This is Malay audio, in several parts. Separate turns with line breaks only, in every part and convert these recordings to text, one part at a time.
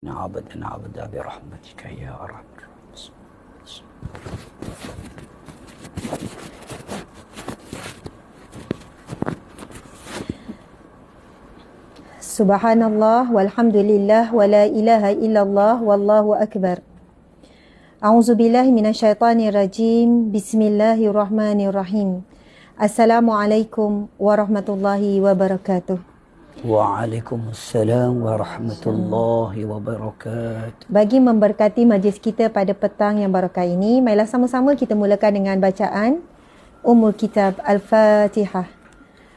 عبدا برحمتك يا أرحم الراحمين.
Subhanallah walhamdulillah wa la ilaha illallah wallahu akbar. A'udzubillahi minasyaitonir rajim. Bismillahirrahmanirrahim. Assalamualaikum warahmatullahi wabarakatuh.
Waalaikumsalam warahmatullahi wabarakatuh.
Bagi memberkati majlis kita pada petang yang barakah ini, marilah sama-sama kita mulakan dengan bacaan Ummul Kitab Al-Fatihah.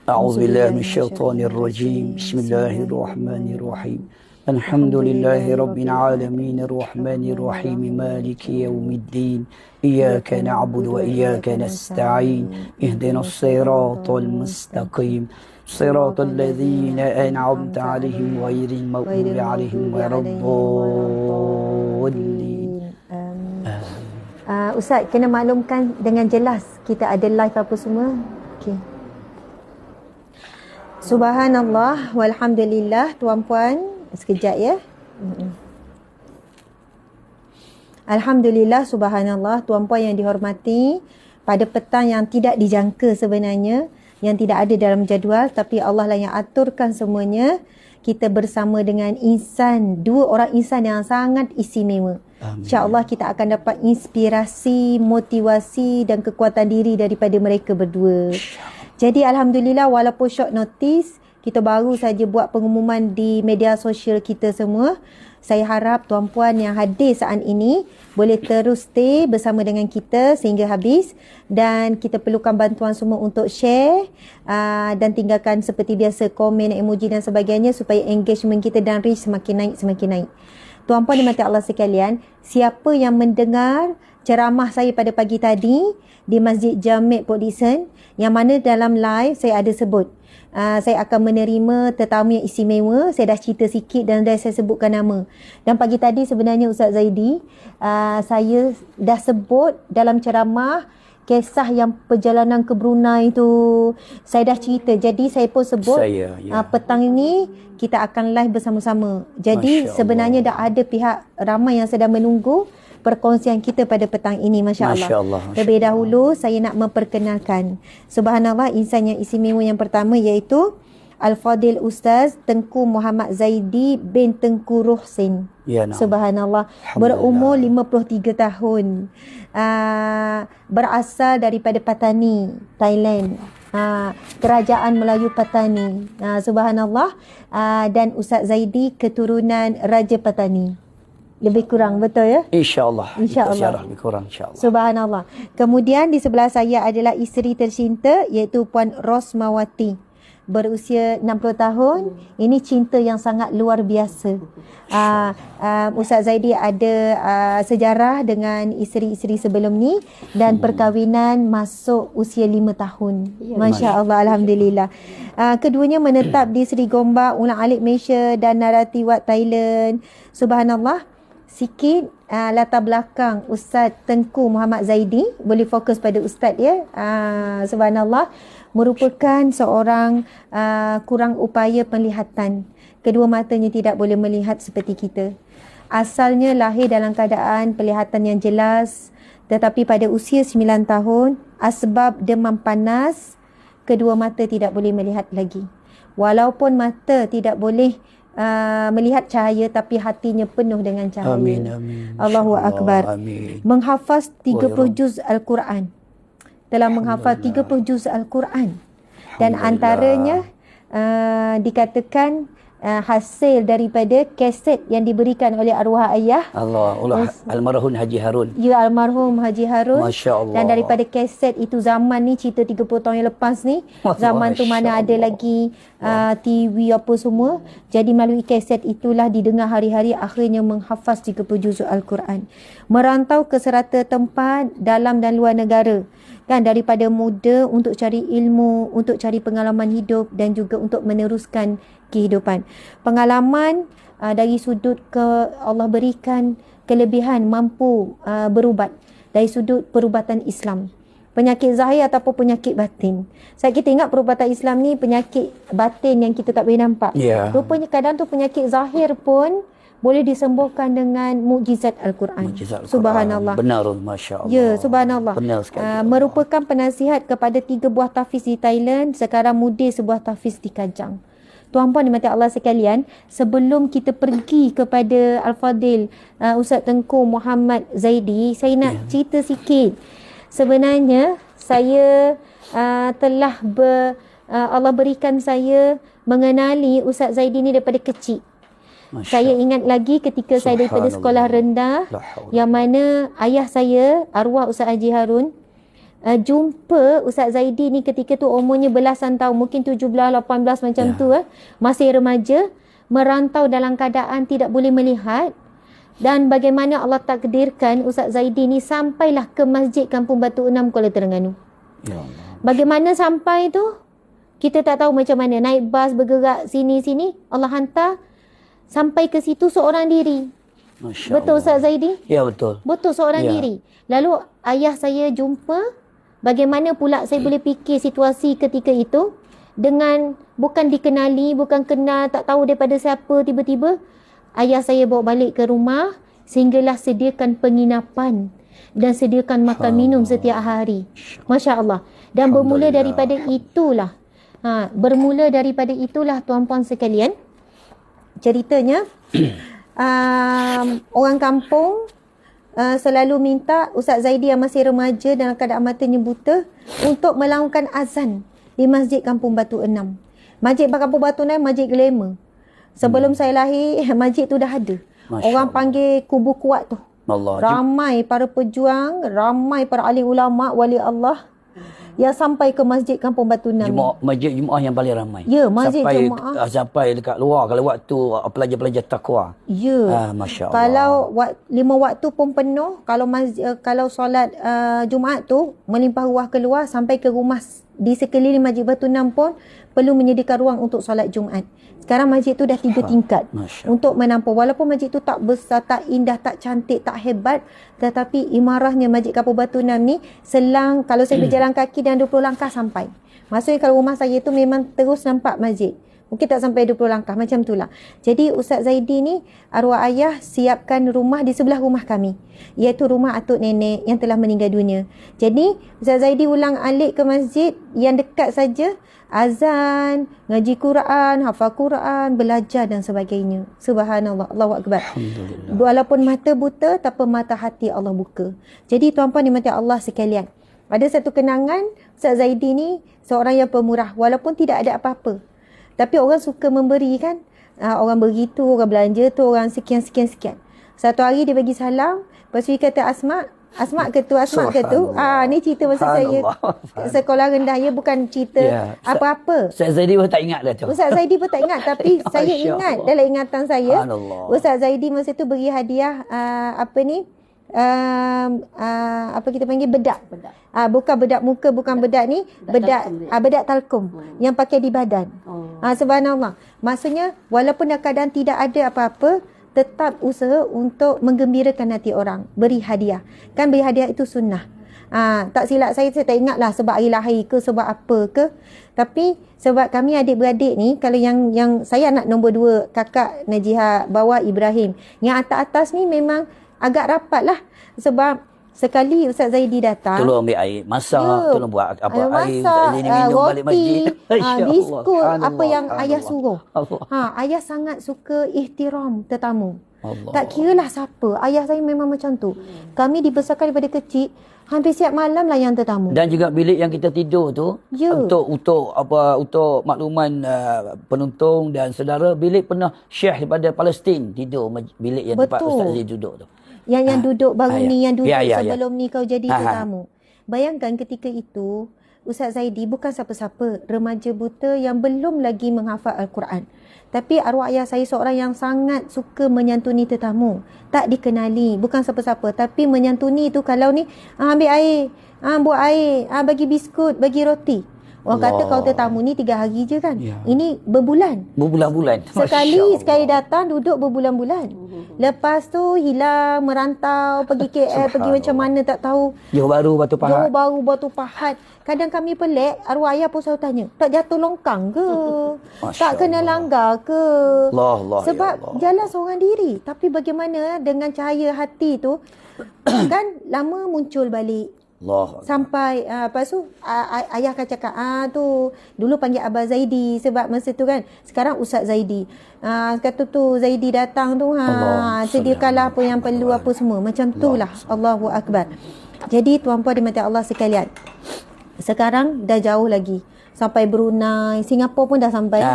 A'udzu billahi minasyaitonir rajim. Bismillahirrahmanirrahim. Alhamdulillahi rabbil alamin arrahmanir rahim maliki yaumiddin. Iyyaka na'budu wa iyyaka nasta'in. Ihdinas siratal mustaqim. Siratal ladzina an'amta 'alaihim ghairil maghdubi 'alaihim waladdallin.
Ustaz kena maklumkan dengan jelas kita ada live apa semua. Okey. Subhanallah walhamdulillah. Tuan-puan, sekejap ya. Alhamdulillah, subhanallah. Tuan-puan yang dihormati, pada petang yang tidak dijangka sebenarnya, yang tidak ada dalam jadual, tapi Allah lah yang aturkan semuanya, kita bersama dengan insan, dua orang insan yang sangat istimewa. InsyaAllah kita akan dapat inspirasi, motivasi dan kekuatan diri daripada mereka berdua. Jadi Alhamdulillah, walaupun short notice, kita baru saja buat pengumuman di media sosial kita semua. Saya harap tuan-puan yang hadir saat ini boleh terus stay bersama dengan kita sehingga habis. Dan kita perlukan bantuan semua untuk share dan tinggalkan seperti biasa komen, emoji dan sebagainya supaya engagement kita dan reach semakin naik. Tuan-puan dimati Allah sekalian, siapa yang mendengar ceramah saya pada pagi tadi di Masjid Jami' Port Dickson, yang mana dalam live saya ada sebut saya akan menerima tetamu yang istimewa. Saya dah cerita sikit dan dah saya sebutkan nama. Dan pagi tadi sebenarnya Ustaz Zaidi, saya dah sebut dalam ceramah kisah yang perjalanan ke Brunei tu. Saya dah cerita. Jadi saya pun sebut petang ini kita akan live bersama-sama. Jadi sebenarnya dah ada pihak ramai yang sedang menunggu perkongsian kita pada petang ini. Masya Allah. Terlebih dahulu saya nak memperkenalkan, subhanallah, insan yang istimewa yang pertama iaitu Al-Fadil Ustaz Tengku Muhammad Zaidi bin Tengku Ruhsin. Subhanallah, berumur 53 tahun, berasal daripada Patani, Thailand. Kerajaan Melayu Patani. Subhanallah. Dan Ustaz Zaidi keturunan Raja Patani. Lebih kurang, betul ya? InsyaAllah. Lebih kurang, insyaAllah. Subhanallah. Kemudian di sebelah saya adalah isteri tercinta iaitu Puan Rosmawati. Berusia 60 tahun. Ini cinta yang sangat luar biasa. Ustaz Zaidi ada sejarah dengan isteri-isteri sebelum ni dan perkahwinan masuk usia 5 tahun. Masya Allah, Alhamdulillah. Keduanya menetap di Seri Gombak, Ulang Alik Malaysia dan Narati Wat Thailand. Subhanallah. Sikit latar belakang Ustaz Tengku Muhammad Zaidi. Boleh fokus pada Ustaz ya. Subhanallah. Merupakan seorang kurang upaya penglihatan. Kedua matanya tidak boleh melihat seperti kita. Asalnya lahir dalam keadaan penglihatan yang jelas. Tetapi pada usia 9 tahun, asbab demam panas, kedua mata tidak boleh melihat lagi. Walaupun mata tidak boleh melihat cahaya, tapi hatinya penuh dengan cahaya. Amin. Allahu Akbar. Menghafaz 30 juz Al-Quran. Telah menghafaz 30 juz Al-Quran. Dan antaranya dikatakan hasil daripada kaset yang diberikan oleh arwah ayah almarhum Haji Harun. Ya, almarhum Haji Harun. Masya Allah. Dan daripada kaset itu, zaman ni cerita 30 tahun yang lepas ni, zaman tu mana ada lagi TV apa semua. Jadi melalui kaset itulah didengar hari-hari, akhirnya menghafaz 30 juz Al-Quran. Merantau ke serata tempat dalam dan luar negara. Kan, daripada muda untuk cari ilmu, untuk cari pengalaman hidup dan juga untuk meneruskan kehidupan. Pengalaman dari sudut Allah berikan kelebihan mampu berubat dari sudut perubatan Islam. Penyakit zahir ataupun penyakit batin. Saya kita ingat perubatan Islam ni penyakit batin yang kita tak boleh nampak. Rupanya kadang tu penyakit zahir pun boleh disembuhkan dengan mukjizat Al-Quran.
Mukjizat Al-Quran.
Subhanallah.
Benar, Masya Allah.
Ya, subhanallah.
Benar sekali.
Merupakan penasihat kepada 3 buah tahfiz di Thailand, sekarang mudir sebuah tahfiz di Kajang. Tuan-puan dimati Allah sekalian, sebelum kita pergi kepada Al-Fadil Ustaz Tengku Muhammad Zaidi, saya nak cerita sikit. Sebenarnya saya telah Allah berikan saya mengenali Ustaz Zaidi ni daripada kecil. Saya ingat lagi ketika saya daripada sekolah rendah, yang mana ayah saya, arwah Ustaz Haji Harun, jumpa Ustaz Zaidi ni ketika tu umurnya belasan tahun, mungkin 17, 18 macam tu, masih remaja, merantau dalam keadaan tidak boleh melihat, dan bagaimana Allah takdirkan Ustaz Zaidi ni sampailah ke Masjid Kampung Batu Enam, Kuala Terengganu.
Ya Allah.
Bagaimana sampai tu kita tak tahu macam mana, naik bas bergerak sini-sini, Allah hantar sampai ke situ seorang diri.
Masya
Betul
Allah.
Ustaz Zaidi?
Ya, betul.
Betul, seorang diri. Lalu ayah saya jumpa, bagaimana pula saya boleh fikir situasi ketika itu dengan bukan dikenali, bukan kenal, tak tahu daripada siapa, tiba-tiba ayah saya bawa balik ke rumah sehinggalah sediakan penginapan dan sediakan makan minum setiap hari. Masya Allah. Dan bermula daripada itulah tuan-puan sekalian, ceritanya orang kampung selalu minta Ustaz Zaidi yang masih remaja dalam keadaan matanya buta untuk melakukan azan di Masjid Kampung Batu Enam. Masjid Kampung Batu Enam, masjid glamour. Sebelum saya lahir, masjid tu dah ada. Orang panggil Kubu Kuat tu.
Allah.
Ramai para pejuang, ramai para alim ulama, wali Allah yang sampai ke Masjid Kampung Batu Enam.
Masjid Jumaat yang paling ramai.
Ya, masjid Jumaat.
Sampai dekat luar kalau waktu pelajar-pelajar takwa.
Ya.
Masya Allah.
Kalau 5 waktu pun penuh, kalau solat Jumaat tu melimpah ruah keluar sampai ke rumah di sekeliling Masjid Batu Enam pun perlu menyediakan ruang untuk solat Jumaat. Sekarang masjid tu dah 3 tingkat untuk menampung. Walaupun masjid tu tak besar, tak indah, tak cantik, tak hebat, tetapi imarahnya Masjid Kampung Batu Enam ni selang, kalau saya berjalan kaki dan 20 langkah sampai. Maksudnya kalau rumah saya tu memang terus nampak masjid. Mungkin tak sampai 20 langkah, macam itulah. Jadi Ustaz Zaidi ni, arwah ayah siapkan rumah di sebelah rumah kami, iaitu rumah atuk nenek yang telah meninggal dunia. Jadi Ustaz Zaidi ulang alik ke masjid yang dekat saja, azan, ngaji Quran, hafal Quran, belajar dan sebagainya. Subhanallah, Allahu Akbar.
Alhamdulillah.
Walaupun mata buta, tapi mata hati Allah buka. Jadi tuan-puan dimati Allah sekalian, ada satu kenangan, Ustaz Zaidi ni seorang yang pemurah, walaupun tidak ada apa-apa. Tapi orang suka memberi kan. Orang begitu, orang belanja tu, orang sekian. Satu hari dia bagi salam, lepas tu dia kata Asma ke tu. Ni cerita masa saya sekolah rendah, ya, bukan cerita apa-apa.
Ustaz Zaidi pun tak ingat dah tu.
Ustaz Zaidi pun tak ingat, tapi saya ingat dalam ingatan saya. Ustaz Zaidi masa tu beri hadiah apa kita panggil bedak. Bukan bedak muka, bukan bedak ni, bedak talkum yang pakai di badan. Subhanallah. Maksudnya walaupun dalam keadaan tidak ada apa-apa, tetap usaha untuk menggembirakan hati orang, beri hadiah. Kan beri hadiah itu sunnah. Tak silap saya tak ingat lah sebab hari lahir ke, sebab apa ke. Tapi sebab kami adik-beradik ni, kalau yang saya anak nombor 2, kakak Najihah, bawah Ibrahim. Yang atas-atas ni memang agak rapat lah. Sebab sekali Ustaz Zaidi datang,
tolong ambil air, masak, tolong buat air, Ustaz Zaidi minum balik masjid.
Biskut, apa yang ayah suruh. Ayah sangat suka ihtiram tetamu. Tak kiralah siapa, ayah saya memang macam tu. Kami dibesarkan daripada kecil, hampir siap malam layan tetamu. Dan
juga bilik yang kita tidur tu, untuk makluman penonton dan saudara, bilik pernah Syekh daripada Palestin tidur bilik yang tempat Ustaz Zaidi duduk tu.
Yang duduk baru ni, yang duduk sebelum ni kau jadi tetamu. Bayangkan ketika itu Ustaz Zaidi bukan siapa-siapa, remaja buta yang belum lagi menghafal Al-Quran. Tapi arwah ayah saya seorang yang sangat suka menyantuni tetamu. Tak dikenali, bukan siapa-siapa, tapi menyantuni tu. Kalau ni ambil air, buat air, bagi biskut, bagi roti. Orang kata kalau tetamu ni 3 hari je kan.
Ya.
Ini berbulan.
Berbulan-bulan.
Sekali datang duduk berbulan-bulan. Lepas tu hilang, merantau, pergi KL, pergi macam mana tak tahu.
Johor Bahru, Batu Pahat.
Johor Bahru, Batu Pahat. Kadang kami pelik, arwah ayah pun selalu tanya, tak jatuh longkang ke? Tak kena langgar ke?
Allah,
Sebab
ya Allah.
jalan seorang diri. Tapi bagaimana dengan cahaya hati tu, kan lama muncul balik.
Allah.
Sampai lepas tu ayah akan cakap tu dulu panggil Abah Zaidi sebab masa tu kan, sekarang Ustaz Zaidi. Kata tu Zaidi datang tu sediakanlah apa yang perlu apa semua. Macam tu lah. Allahu Akbar. Jadi tuan-puan dimati Allah sekalian, sekarang dah jauh lagi. Sampai Brunei, Singapura pun dah sampai.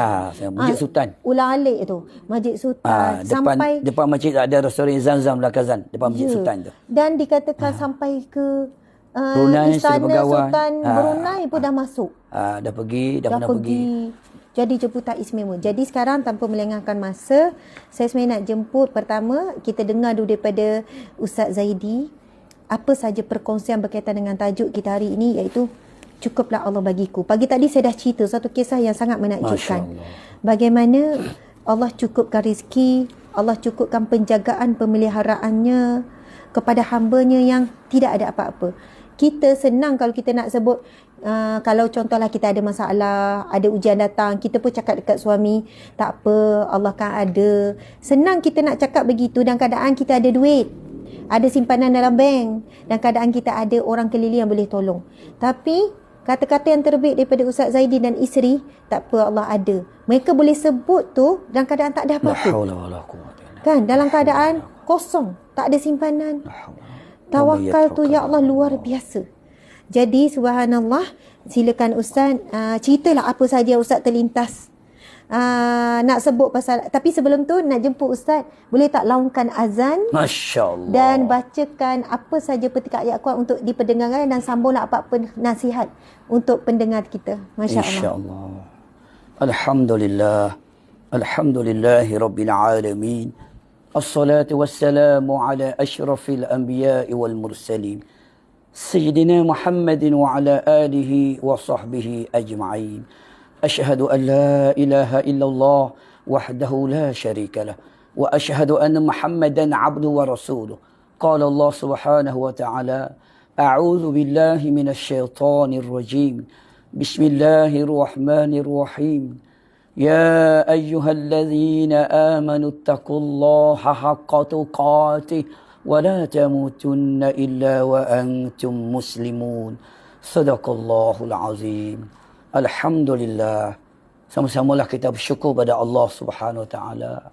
Masjid Sultan.
Ulang-alik tu. Masjid Sultan. Sampai
depan masjid ada restoran Zam-Zam Lakazan. Depan Masjid Sultan tu.
Dan dikatakan sampai ke
Brunei,
Istana Sultan Brunei pun dah masuk.
Dah pernah pergi.
Jadi jemputan istimewa. Jadi sekarang tanpa melengahkan masa, saya sebenarnya nak jemput pertama, kita dengar dulu daripada Ustaz Zaidi apa saja perkongsian berkaitan dengan tajuk kita hari ini, iaitu Cukuplah Allah Bagiku. Pagi tadi saya dah cerita satu kisah yang sangat menakjubkan. Bagaimana Allah cukupkan rezeki, Allah cukupkan penjagaan pemeliharaannya kepada hamba-Nya yang tidak ada apa-apa. Kita senang kalau kita nak sebut, kalau contohlah kita ada masalah, ada ujian datang, kita pun cakap dekat suami, tak apa, Allah kan ada. Senang kita nak cakap begitu dan keadaan kita ada duit, ada simpanan dalam bank, dan keadaan kita ada orang keliling yang boleh tolong. Tapi kata-kata yang terbaik daripada Ustaz Zaidi dan isteri, tak apa, Allah ada. Mereka boleh sebut tu dalam keadaan tak ada apa-apa. Kan, dalam keadaan kosong, tak ada simpanan. Tawakal tu ya Allah luar biasa. Jadi subhanallah, silakan Ustaz ceritalah apa saja Ustaz terlintas. Nak sebut pasal, tapi sebelum tu nak jemput Ustaz, boleh tak laungkan azan?
Masya-Allah.
Dan bacakan apa saja petikan ayat Quran untuk diperdengarkan, dan sambunglah apa-apa nasihat untuk pendengar kita. Masya-Allah.
Insya-Allah. Alhamdulillah. Alhamdulillahi rabbil alamin. Assalatu wassalamu ala asyrafil anbiya'i wal mursalin. Sayyidina Muhammadin wa ala alihi wa sahbihi ajma'in. Ashhadu an la ilaha illallah wahdahu la syarika lah. Wa ashhadu anna Muhammadan abduhu wa rasuluh. Qala Allah subhanahu wa ta'ala, a'udzu billahi minasy syaithanir rajim. Bismillahirrahmanirrahim. يا أيها الذين آمنوا اتقوا الله حق تقاته ولا تموتن إلا وأنتم مسلمون. صدق الله العظيم. Alhamdulillah. Sama-samalah kita bersyukur pada Allah Subhanahu Wa Taala.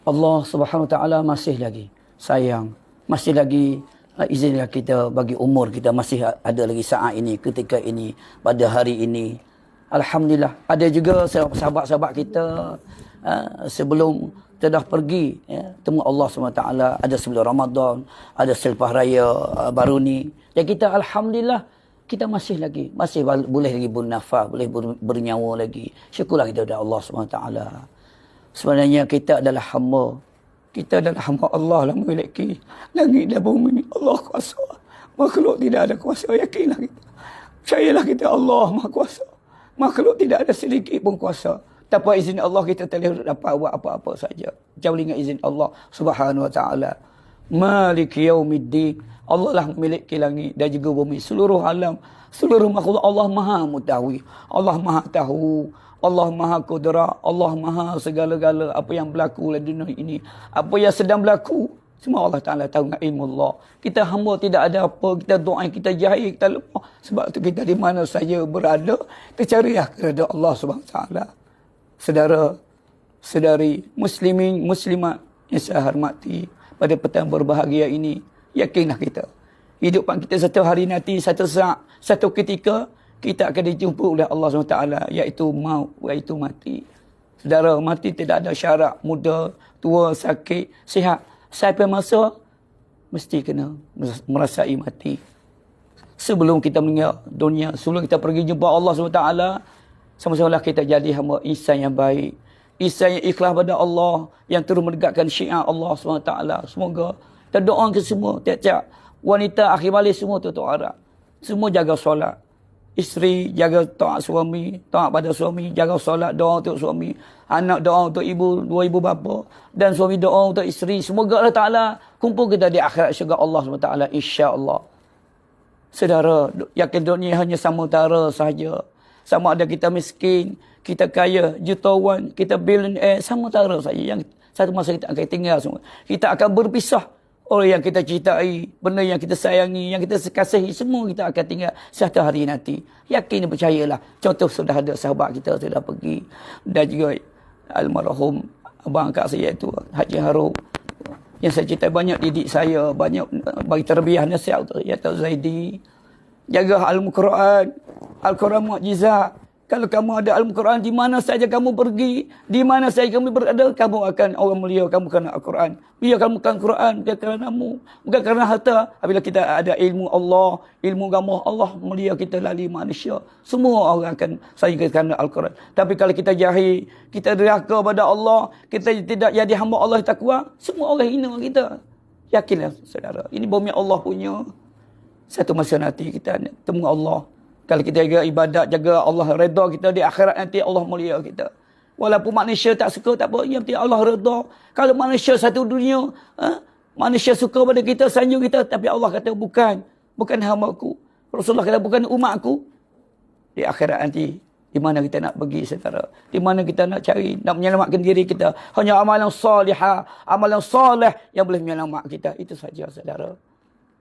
Allah Subhanahu Wa Taala masih lagi sayang, masih lagi izinlah kita, bagi umur kita masih ada lagi saat ini, ketika ini, pada hari ini. Alhamdulillah. Ada juga sahabat-sahabat kita sebelum kita dah pergi temu Allah SWT, ada sebelum Ramadan, ada selepas raya baru ni. Dan kita alhamdulillah kita masih boleh lagi bernafas, boleh bernyawa lagi. Syukurlah kita kepada Allah SWT. Sebenarnya kita adalah hamba. Kita adalah hamba Allah lah, memiliki langit dan bumi. Allah kuasa. Makhluk tidak ada kuasa. Yakinlah kita. Percayalah kita Allah Maha Kuasa. Makhluk tidak ada sedikit pun kuasa. Tanpa izin Allah kita tak boleh dapat buat apa-apa saja. Jauh dengan izin Allah Subhanahu Wa Taala. Malik Yaumiddin. Allah lah memiliki langit dan juga bumi, seluruh alam, seluruh makhluk. Allah Maha mengetahui. Allah Maha tahu. Allah Maha Qudra. Allah Maha segala-gala apa yang berlaku dalam dunia ini, apa yang sedang berlaku, semua Allah Ta'ala tahu dengan ilmu Allah. Kita hamba tidak ada apa, kita doa, kita jahil, kita lemah. Sebab tu kita di mana saja berada, kita carilah kepada Allah Subhanahu Wa Taala. Saudara, saudari, muslimin, muslimat yang saya hormati, pada petang berbahagia ini, yakinlah kita, hidupan kita satu hari nanti, satu saat, satu ketika, kita akan dijumpa oleh Allah SWT, iaitu maut, iaitu mati. Saudara, mati tidak ada syarat, muda, tua, sakit, sihat. Sampai masa, mesti kena merasai mati. Sebelum kita meninggal dunia, sebelum kita pergi jumpa Allah SWT, sama-sama kita jadi hamba insan yang baik, insan yang ikhlas pada Allah, yang terus menegakkan syiar Allah SWT. Semoga kita doa ke semua, tiap-tiap wanita akhir balik semua tutup aurat, semua jaga solat, Isteri jaga taat suami, taat pada suami, jaga solat, doa untuk suami, anak doa untuk ibu, dua ibu bapa, dan suami doa untuk isteri. Semoga Allah Ta'ala kumpul kita di akhirat syurga Allah SWT, insya-Allah. Saudara, yakin dunia hanya samudara sahaja. Sama ada kita miskin, kita kaya, jutawan, kita billionaire, samudara saja. Yang satu masa kita akan tinggal semua. Kita akan berpisah. Orang yang kita cintai, benda yang kita sayangi, yang kita kasihi, semua kita akan tinggal satu hari nanti. Yakin dan percayalah. Contoh sudah ada sahabat kita sudah pergi. Dan juga almarhum abang akak saya itu Haji Haruk. Yang saya cintai, banyak didik saya, banyak bagi terbiah nasihat untuk ya Zaidi. Jaga Al-Quran. Al-Quran mukjizat. Kalau kamu ada Al-Quran, di mana saja kamu pergi, di mana saja kamu berada, kamu akan orang mulia, kamu kerana Al-Quran. Biar kamu bukan Quran, bukan kerana-mu, bukan kerana harta. Apabila kita ada ilmu Allah, ilmu agama Allah, mulia kita lali manusia. Semua orang akan sayang kita kerana Al-Quran. Tapi kalau kita jahil, kita derhaka pada Allah, kita tidak jadi hamba Allah takwa, semua orang hina kita. Yakinlah saudara, ini bumi Allah punya. Satu masa nanti kita temu Allah. Kalau kita jaga ibadat, jaga Allah redha kita di akhirat nanti, Allah mulia kita. Walaupun manusia tak suka, tak apa. Yang penting Allah redha. Kalau manusia satu dunia, manusia suka pada kita, sanjung kita. Tapi Allah kata, bukan hamba aku. Rasulullah kata, bukan umat aku. Di akhirat nanti, di mana kita nak pergi saudara? Di mana kita nak cari, nak menyelamatkan diri kita? Hanya amalan salihah, amalan salih yang boleh menyelamatkan kita. Itu saja saudara.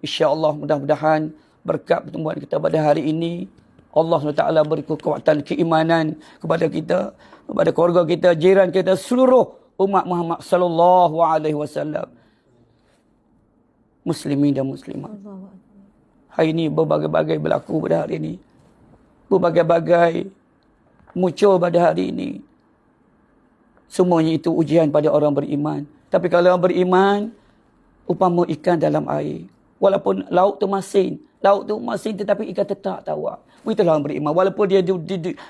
InsyaAllah mudah-mudahan berkat pertemuan kita pada hari ini, Allah SWT beri kekuatan keimanan kepada kita, kepada keluarga kita, jiran kita, seluruh umat Muhammad sallallahu alaihi wasallam. Muslimin dan muslimat. Hari ini berbagai-bagai berlaku pada hari ini. Berbagai-bagai muncul pada hari ini. Semuanya itu ujian pada orang beriman. Tapi kalau orang beriman, upama ikan dalam air. Walaupun laut tu masin tetapi ikan tetap tawar. Itulah orang beriman. Walaupun dia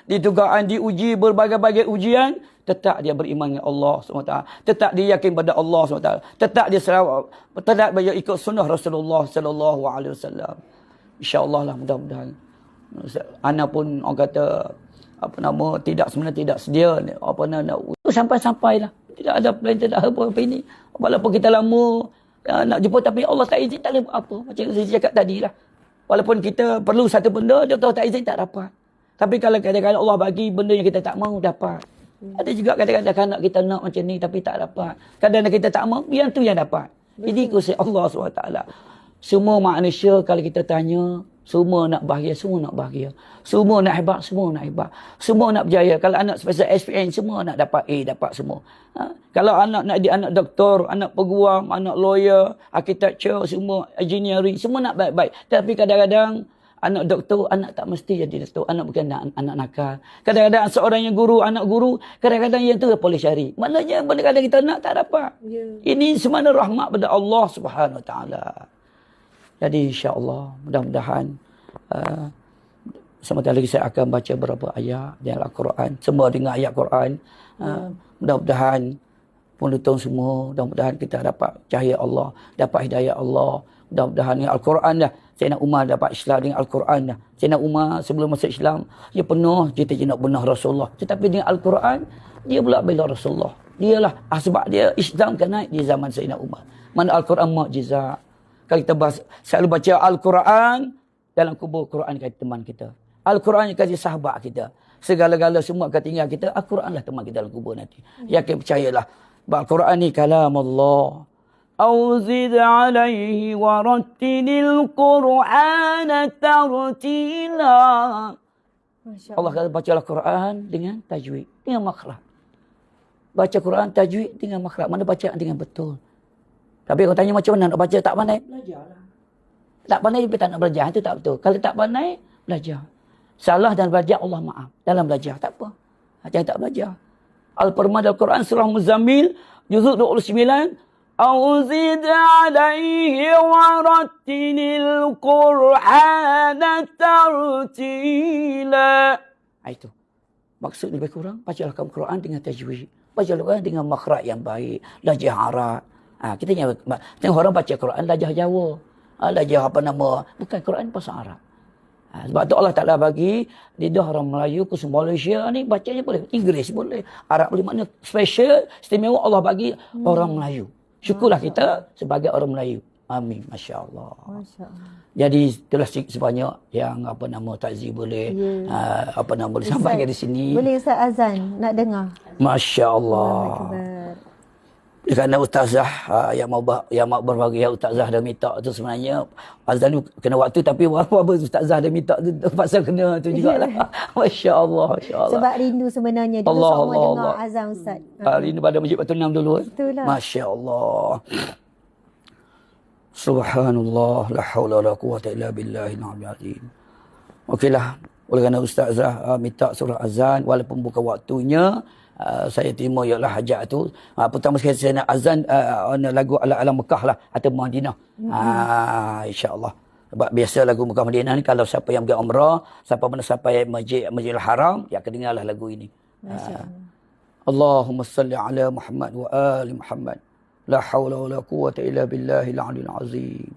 didugaan, diuji berbagai-bagai ujian, tetap dia beriman dengan Allah SWT. Tetap dia yakin pada Allah SWT. Tetap dia selawat, tetap dia ikut sunnah Rasulullah SAW. InsyaAllah lah mudah-mudahan. Ana pun orang kata, sebenarnya tidak sedia. Sampai-sampailah. Tidak ada plan, tidak ada apa ini. Walaupun kita lama, nak jumpa tapi Allah tak izin, tak boleh buat apa. Macam saya cakap tadi lah. Walaupun kita perlu satu benda, dia tahu tak izin, tak dapat. Tapi kalau kadang-kadang Allah bagi benda yang kita tak mahu, dapat. Ada juga kadang-kadang anak kita nak macam ni tapi tak dapat. Kadang-kadang kita tak mahu, yang tu yang dapat. Jadi kuasa Allah SWT. Semua manusia kalau kita tanya, semua nak bahagia, semua nak bahagia. Semua nak hebat, semua nak hebat. Semua nak berjaya. Kalau anak special SPN, semua nak dapat A, dapat semua. Kalau anak nak jadi anak doktor, anak peguam, anak lawyer, architecture, semua engineering, semua nak baik-baik. Tapi kadang-kadang anak doktor, anak tak mesti jadi doktor. Anak bukan anak nakal. Kadang-kadang seorang yang guru, anak guru, kadang-kadang yang tu boleh cari. Maknanya kadang-kadang kita nak, tak dapat. Ini semua rahmat pada Allah Subhanahu Wa Taala. Jadi insya-Allah mudah-mudahan sebentar lagi saya akan baca beberapa ayat dari Al-Quran. Semua dengan ayat Quran. Mudah-mudahan penonton semua, mudah-mudahan kita dapat cahaya Allah, dapat hidayah Allah. Mudah-mudahan dengan Al-Quran dah. Sayyidina Umar dapat Islam dengan Al-Quran dah. Sayyidina Umar sebelum masuk Islam, dia penuh cita-cita nak benar Rasulullah. Tetapi dengan Al-Quran, dia pula bela Rasulullah. Dialah sebab dia Islam kan naik di zaman Sayyidina Umar. Mana Al-Quran mukjizat. Kalau kita selalu baca Al-Quran, dalam kubur Quran kata teman kita. Al-Quran yang kasih sahabat kita. Segala-gala semua akan tinggal kita. Al-Quran lah teman kita dalam kubur nanti. Yakin percayalah. Al-Quran ni kalam Allah. Auzid alaihi wa rattilil Quran tartila. Allah kata baca Al-Quran dengan tajwid, dengan makhraj. Baca Quran tajwid dengan makhraj. Mana bacaan dengan betul. Tapi kalau tanya macam mana nak baca, tak pandai, belajarlah. Tak pandai, tapi tak nak belajar, itu tak betul. Kalau tak pandai, belajar. Salah dan belajar, Allah maaf. Dalam belajar, tak apa. Jangan tak belajar. Al-Farman Al-Quran, surah Muzammil, juzuk 29. Auzid alaihi wa rattilil Qur'an tartila. Itu. Maksud lebih kurang, bacalah kamu Quran dengan tajwid. Bacalah Quran dengan makhraj yang baik. Lajah Arab. Kita tengok orang baca Quran lajah Jawa. Lajah bukan Quran bahasa Arab. Sebab tu Allah Ta'ala bagi lidah orang Melayu khusus Malaysia ni bacanya boleh. Inggeris boleh. Arab boleh. Maknanya special, istimewa Allah bagi orang Melayu. Syukurlah kita sebagai orang Melayu. Amin. Masya Allah.
Masya Allah.
Jadi itulah sebanyak yang takziah boleh boleh sampaikan di sini.
Boleh Ustaz azan nak dengar.
Masya Allah. Kerana ustazah yang mau berbagi ustazah dah minta tu sebenarnya azan tu kena waktu, tapi apa ustazah dah minta tu pasal kena tu jugalah. Masya-Allah, masya-Allah.
Sebab rindu sebenarnya dulu semua dengar azan ustaz.
Rindu pada Masjid Batu 6 dulu.
Itulah.
Masya-Allah. Subhanallah, la haula wala quwwata illa billahil aliyyil azim. Okeylah, oleh kerana ustazah minta surah azan walaupun bukan waktunya, saya terima ialah hajat tu. Pertama sekali saya nak azan lagu ala Mekah lah atau Madinah. InsyaAllah. Sebab biasa lagu Mekah Madinah ni kalau siapa yang pergi umrah, siapa mana sampai Masjidil Haram, ya akan dengarlah lagu ini. Allahumma salli ala Muhammad wa ali Muhammad. La hawla wa la quwwata illa billahil aliyyil azim.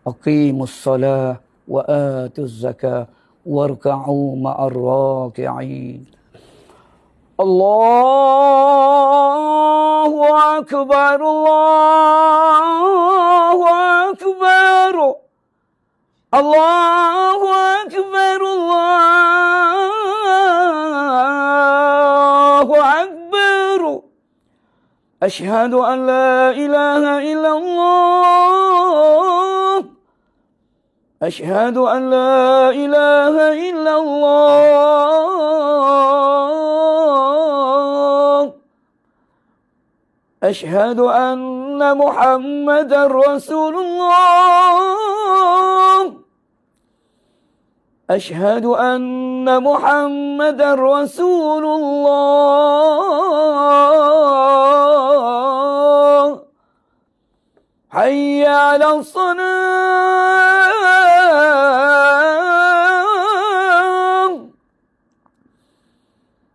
Aqimus salah wa atuz zakah warka'u ma'ar raki'in. Allahu akbar, Allahu akbar, Allahu akbar, Allahu akbar. Ashhadu an la ilaha illallah, ashhadu an la ilaha illallah. أشهد أن محمدا رسول الله. أشهد أن محمدا رسول الله. حي على الصلاة.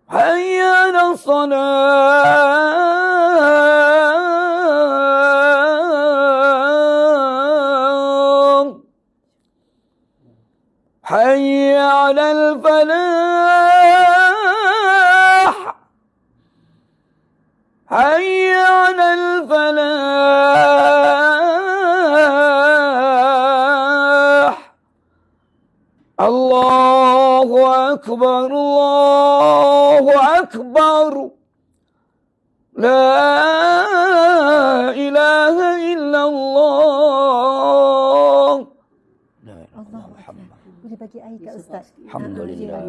حي على الصلاة. حي على الفلاح. حي على الفلاح. الله أكبر، الله أكبر. لا إله إلا الله.
Boleh bagi air kat Ustaz?
Alhamdulillah.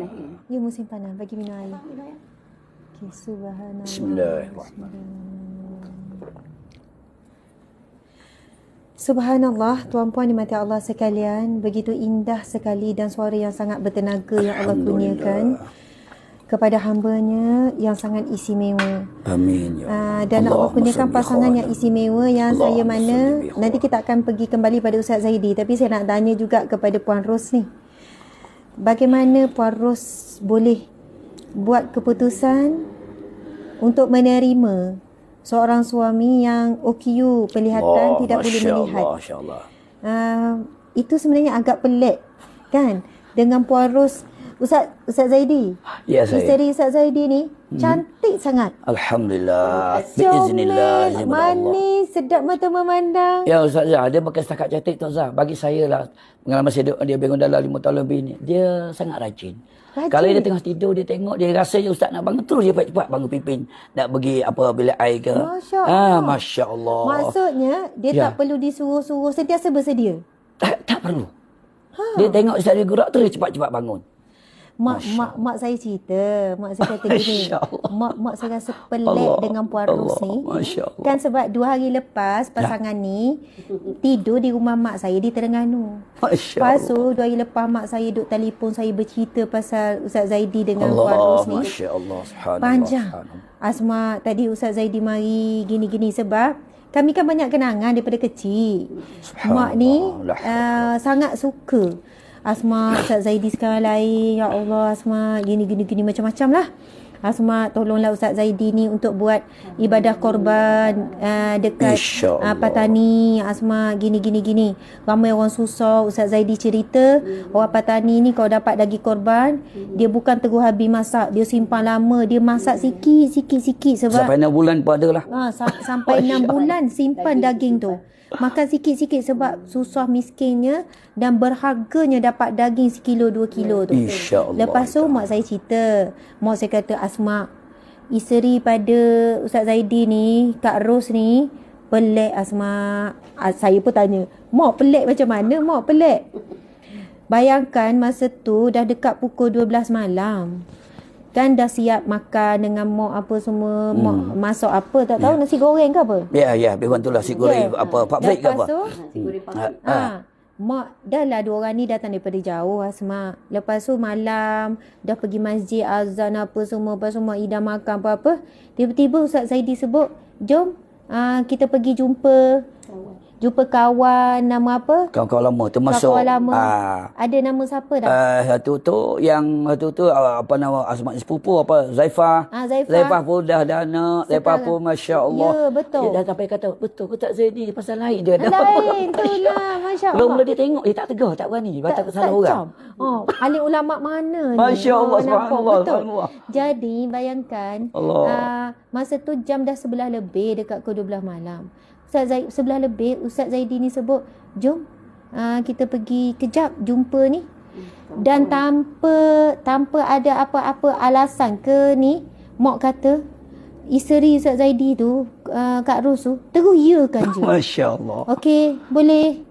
Ya, musim panas. Bagi minum air. Okay, subhanallah.
Bismillahirrahmanirrahim.
Subhanallah, tuan-puan dimati Allah sekalian. Begitu indah sekali dan suara yang sangat bertenaga yang Allah kurniakan kepada hamba-Nya yang sangat istimewa.
Amin.
Dan Allah kurniakan pasangan yang istimewa yang saya mana. Nanti kita akan pergi kembali pada Ustaz Zaidi. Tapi saya nak tanya juga kepada Puan Ros ni. Bagaimana Puan Ros boleh buat keputusan untuk menerima seorang suami yang OKU penglihatan tidak boleh melihat?
Masya-Allah.
Itu sebenarnya agak pelik kan dengan Puan Ros. Ustaz Zaidi.
Ya, saya.
Isteri Ustaz Zaidi ni cantik sangat.
Alhamdulillah. Biiznillah.
Manis, sedap mata memandang.
Ya Ustaz Zah, dia bukan setakat cantik tu Zah. Bagi saya lah, pengalaman saya dia bangun dalam 5 tahun lebih ni, dia sangat rajin. Kalau dia tengah tidur, dia tengok, dia rasa je Ustaz nak bangun, terus dia cepat-cepat bangun pimpin. Nak pergi bilik air ke.
Masya Allah.
Masya Allah.
Maksudnya, dia tak perlu disuruh-suruh, sentiasa bersedia.
Tak perlu. Dia tengok Ustaz dia gerak, terus dia cepat-cepat bangun.
Mak saya cerita, mak saya kata gini, mak saya rasa pelik dengan Puan Ros ni. Kan sebab 2 hari lepas pasangan ni tidur di rumah mak saya di Terengganu. Lepas tu 2 hari lepas mak saya duk telefon saya bercerita pasal Ustaz Zaidi dengan Puan Ros ni. Panjang. Asma, tadi Ustaz Zaidi mari gini-gini sebab kami kan banyak kenangan daripada kecil. Mak ni sangat suka Asma, Ustaz Zaidi sekarang lain. Ya Allah, Asma, gini macam-macam lah. Asma, tolonglah Ustaz Zaidi ni untuk buat ibadah korban dekat
InsyaAllah.
Patani. Asma gini. Ramai orang susah. Ustaz Zaidi cerita, orang Patani ni kalau dapat daging korban, dia bukan terus habis masak, dia simpan lama, dia masak sikit sebab
Sampai 6 bulan pun ada lah.
sampai 6 bulan simpan daging tu. Makan sikit-sikit sebab susah miskinnya dan berharganya dapat daging 1 kilo 2 kilo tu.
InsyaAllah.
Lepas tu mak saya cerita, mak saya kata, Asma, isteri pada Ustaz Zaidi ni, Kak Ros ni pelik Asma. Saya pun tanya, mak pelik macam mana? Mak pelik. Bayangkan masa tu dah dekat pukul 12 malam. Kan dah siap makan dengan mak apa semua. Mak masak apa tak tahu, nasi goreng ke apa.
Ya, lebih kurang tu lah. Nasi goreng apa, Pak Frik ke apa.
Lepas tu mak dah lah 2 orang ni datang daripada jauh Asma. Lepas tu malam dah pergi masjid, azan apa semua, lepas tu mak Ida makan apa-apa. Tiba-tiba Ustaz Zaidi sebut, jom kita pergi jumpa kawan, nama apa?
Kawan-kawan lama termasuk
Kawan lama. Ada nama siapa dah?
Satu tu apa nama Asma sepupu apa Zaifah. Zaifah pun dah ada anak. Zaifah pun masya-Allah.
Ya, betul.
Dia dah sampai kata, betul ke tak Zaidi pasal lain dia.
Lain tu lah, masya-Allah.
Mula dia tengok dia tak tegar, tak berani, batal salah orang.
Alim ulama mana ni?
Masya-Allah, subhanallah,
betul.
subhanallah.
Jadi bayangkan masa tu jam dah 11 lebih, dekat ke 12 malam. 11 lebih Ustaz Zaidi ni sebut, jom kita pergi kejap jumpa ni. Dan tanpa ada apa-apa alasan ke ni, mak kata isteri Ustaz Zaidi tu, Kak Ros tu, terus yakan je.
Masya-Allah.
Okey, boleh.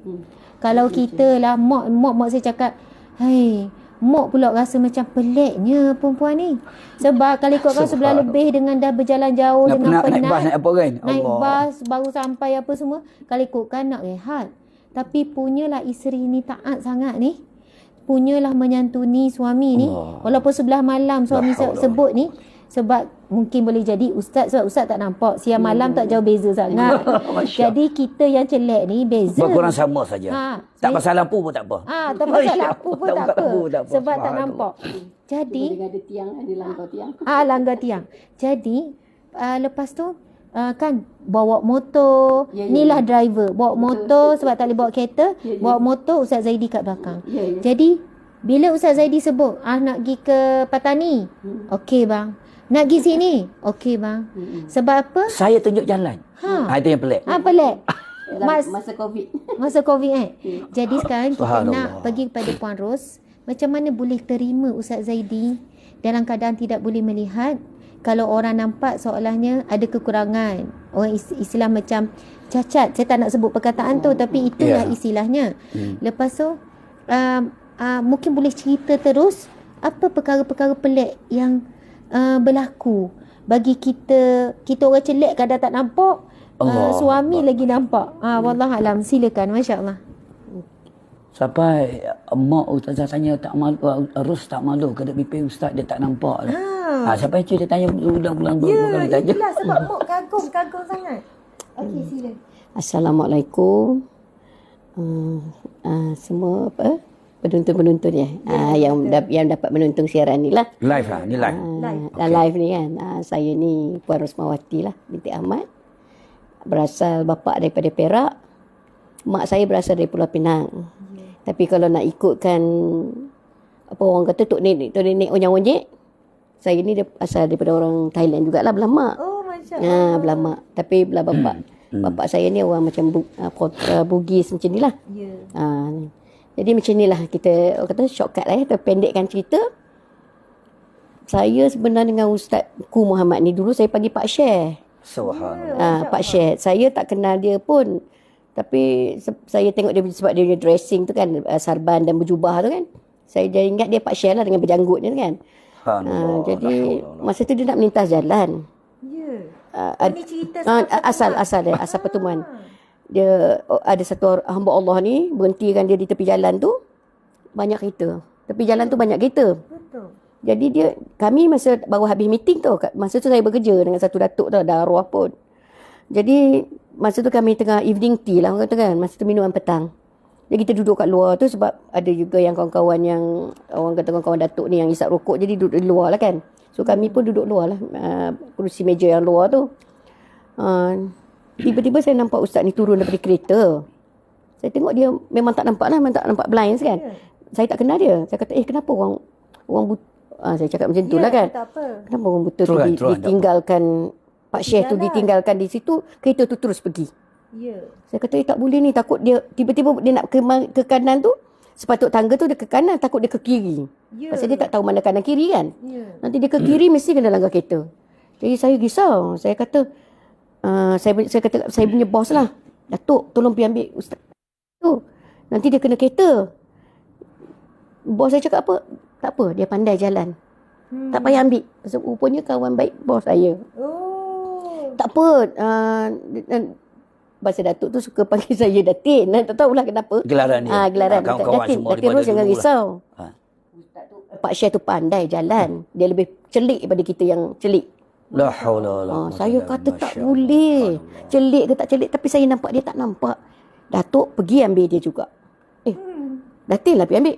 Kalau kita lah, mak saya cakap, hai, mak pula rasa macam peliknya perempuan ni. Sebab kalau ikutkan 11 lebih dengan dah berjalan jauh, dengan penat.
Naik bas, naik apa kan?
Naik bas, baru sampai apa semua. Kalau ikutkan nak rehat. Tapi punyalah isteri ni taat sangat ni. Punyalah menyantuni suami ni. Walaupun 11 malam suami sebut ni. Sebab mungkin boleh jadi sebab Ustaz tak nampak. Siang malam tak jauh beza sangat. Jadi kita yang celek ni beza.
Berkurang sama saja. Tak pasal lampu pun tak apa.
Tak pasal lampu pun tak apa. Sebab tak nampak. Jadi
ada tiang, ada langgar tiang.
Langgar tiang. Jadi lepas tu kan bawa motor. Inilah driver. Bawa motor sebab tak boleh bawa kereta. Bawa motor, Ustaz Zaidi kat belakang. Jadi bila Ustaz Zaidi sebut, nak pergi ke Patani. Okey bang. Nak pergi sini? Okey bang. Sebab apa?
Saya tunjuk jalan. Itu yang pelik.
Pelik.
Masa Covid.
Masa Covid Jadi sekarang kita nak pergi kepada Puan Ros. Macam mana boleh terima Ustaz Zaidi dalam keadaan tidak boleh melihat? Kalau orang nampak seolahnya ada kekurangan. Orang Islam macam cacat. Saya tak nak sebut perkataan tu, tapi itulah istilahnya. Lepas tu mungkin boleh cerita terus apa perkara-perkara pelik yang berlaku bagi kita orang celek kadang tak nampak, suami lagi nampak. Wallahualam, silakan. Masya-Allah.
Sampai mak ustazah tanya, tak malu, Ros tak malu kada pipi ustaz dia tak nampak. Sampai dia tanya ulang-ulang kali tanya.
Itulah sebab mak kagum sangat. Okey, sila.
Assalamualaikum. Semua penonton-penonton yang dapat menonton siaran ni lah.
Live lah, ni live.
Live ni kan. Saya ni Puan Rosmawati lah binti Ahmad. Berasal bapa daripada Perak. Mak saya berasal dari Pulau Pinang. Tapi kalau nak ikutkan apa orang kata tok nenek onyek-onyek, saya ni asal daripada orang Thailand jugalah, belah mak.
Masya-Allah.
Belah mak. Tapi belah bapa. Bapa saya ni orang macam Bugis macam ni lah. Jadi macam ni lah kita kata shortcut lah terpendekkan cerita. Saya sebenarnya dengan Ustaz Ku Muhammad ni dulu saya panggil Pak Syekh.
Subhanallah.
Pak Syekh. Saya tak kenal dia pun. Tapi saya tengok dia sebab dia punya dressing tu kan, sarban dan berjubah tu kan. Saya jadi ingat dia Pak Syekh lah dengan berjanggutnya kan. Jadi masa tu dia nak melintas jalan.
Ini cerita
asal pertemuan. Dia ada satu hamba Allah ni berhentikan dia di tepi jalan tu, banyak kereta. Tepi jalan tu banyak kereta.
Betul.
Jadi kami masa baru habis meeting tu, masa tu saya bekerja dengan satu datuk tu, dah arwah pun. Jadi masa tu kami tengah evening tea lah orang kata kan, masa tu minuman petang. Jadi kita duduk kat luar tu sebab ada juga yang kawan-kawan yang orang kata kawan-kawan datuk ni yang isap rokok, jadi duduk di luar lah kan. So kami pun duduk luar lah, kerusi meja yang luar tu. Tiba-tiba saya nampak ustaz ni turun daripada kereta. Saya tengok dia memang tak nampak lah, memang tak nampak blind kan. Saya tak kenal dia. Saya kata, kenapa orang buta? Saya cakap macam tu lah kan.
Tak apa.
Kenapa orang buta tu ditinggalkan, Pak Syekh tu ditinggalkan di situ, kereta tu terus pergi.
Ya.
Saya kata, tak boleh ni, takut dia tiba-tiba dia nak ke kanan tu, sepatut tangga tu dia ke kanan, takut dia ke kiri. Pasal dia tak tahu mana kanan kiri kan. Nanti dia ke kiri mesti kena langgar kereta. Jadi saya risau. Saya kata, saya punya bos lah, Datuk tolong pergi ambil ustaz tu, nanti dia kena kereta. Bos saya cakap apa? Tak apa, dia pandai jalan, tak payah ambil. Pasal rupanya kawan baik bos saya. Tak apa, bahasa Datuk tu suka panggil saya Datin. Tak tahulah kenapa
Gelaran dia.
Gelaran
kawan-kawan
Datin.
semua
Datin terus jangan
dulu lah.
risau. Pak Syekh tu pandai jalan, dia lebih celik daripada kita yang celik.
La haula wala quwwata
Saya
illa
kata
billah.
tak boleh. Celik ke tak celik, tapi saya nampak dia tak nampak. Datuk pergi ambil dia juga. Datin lah pergi ambil.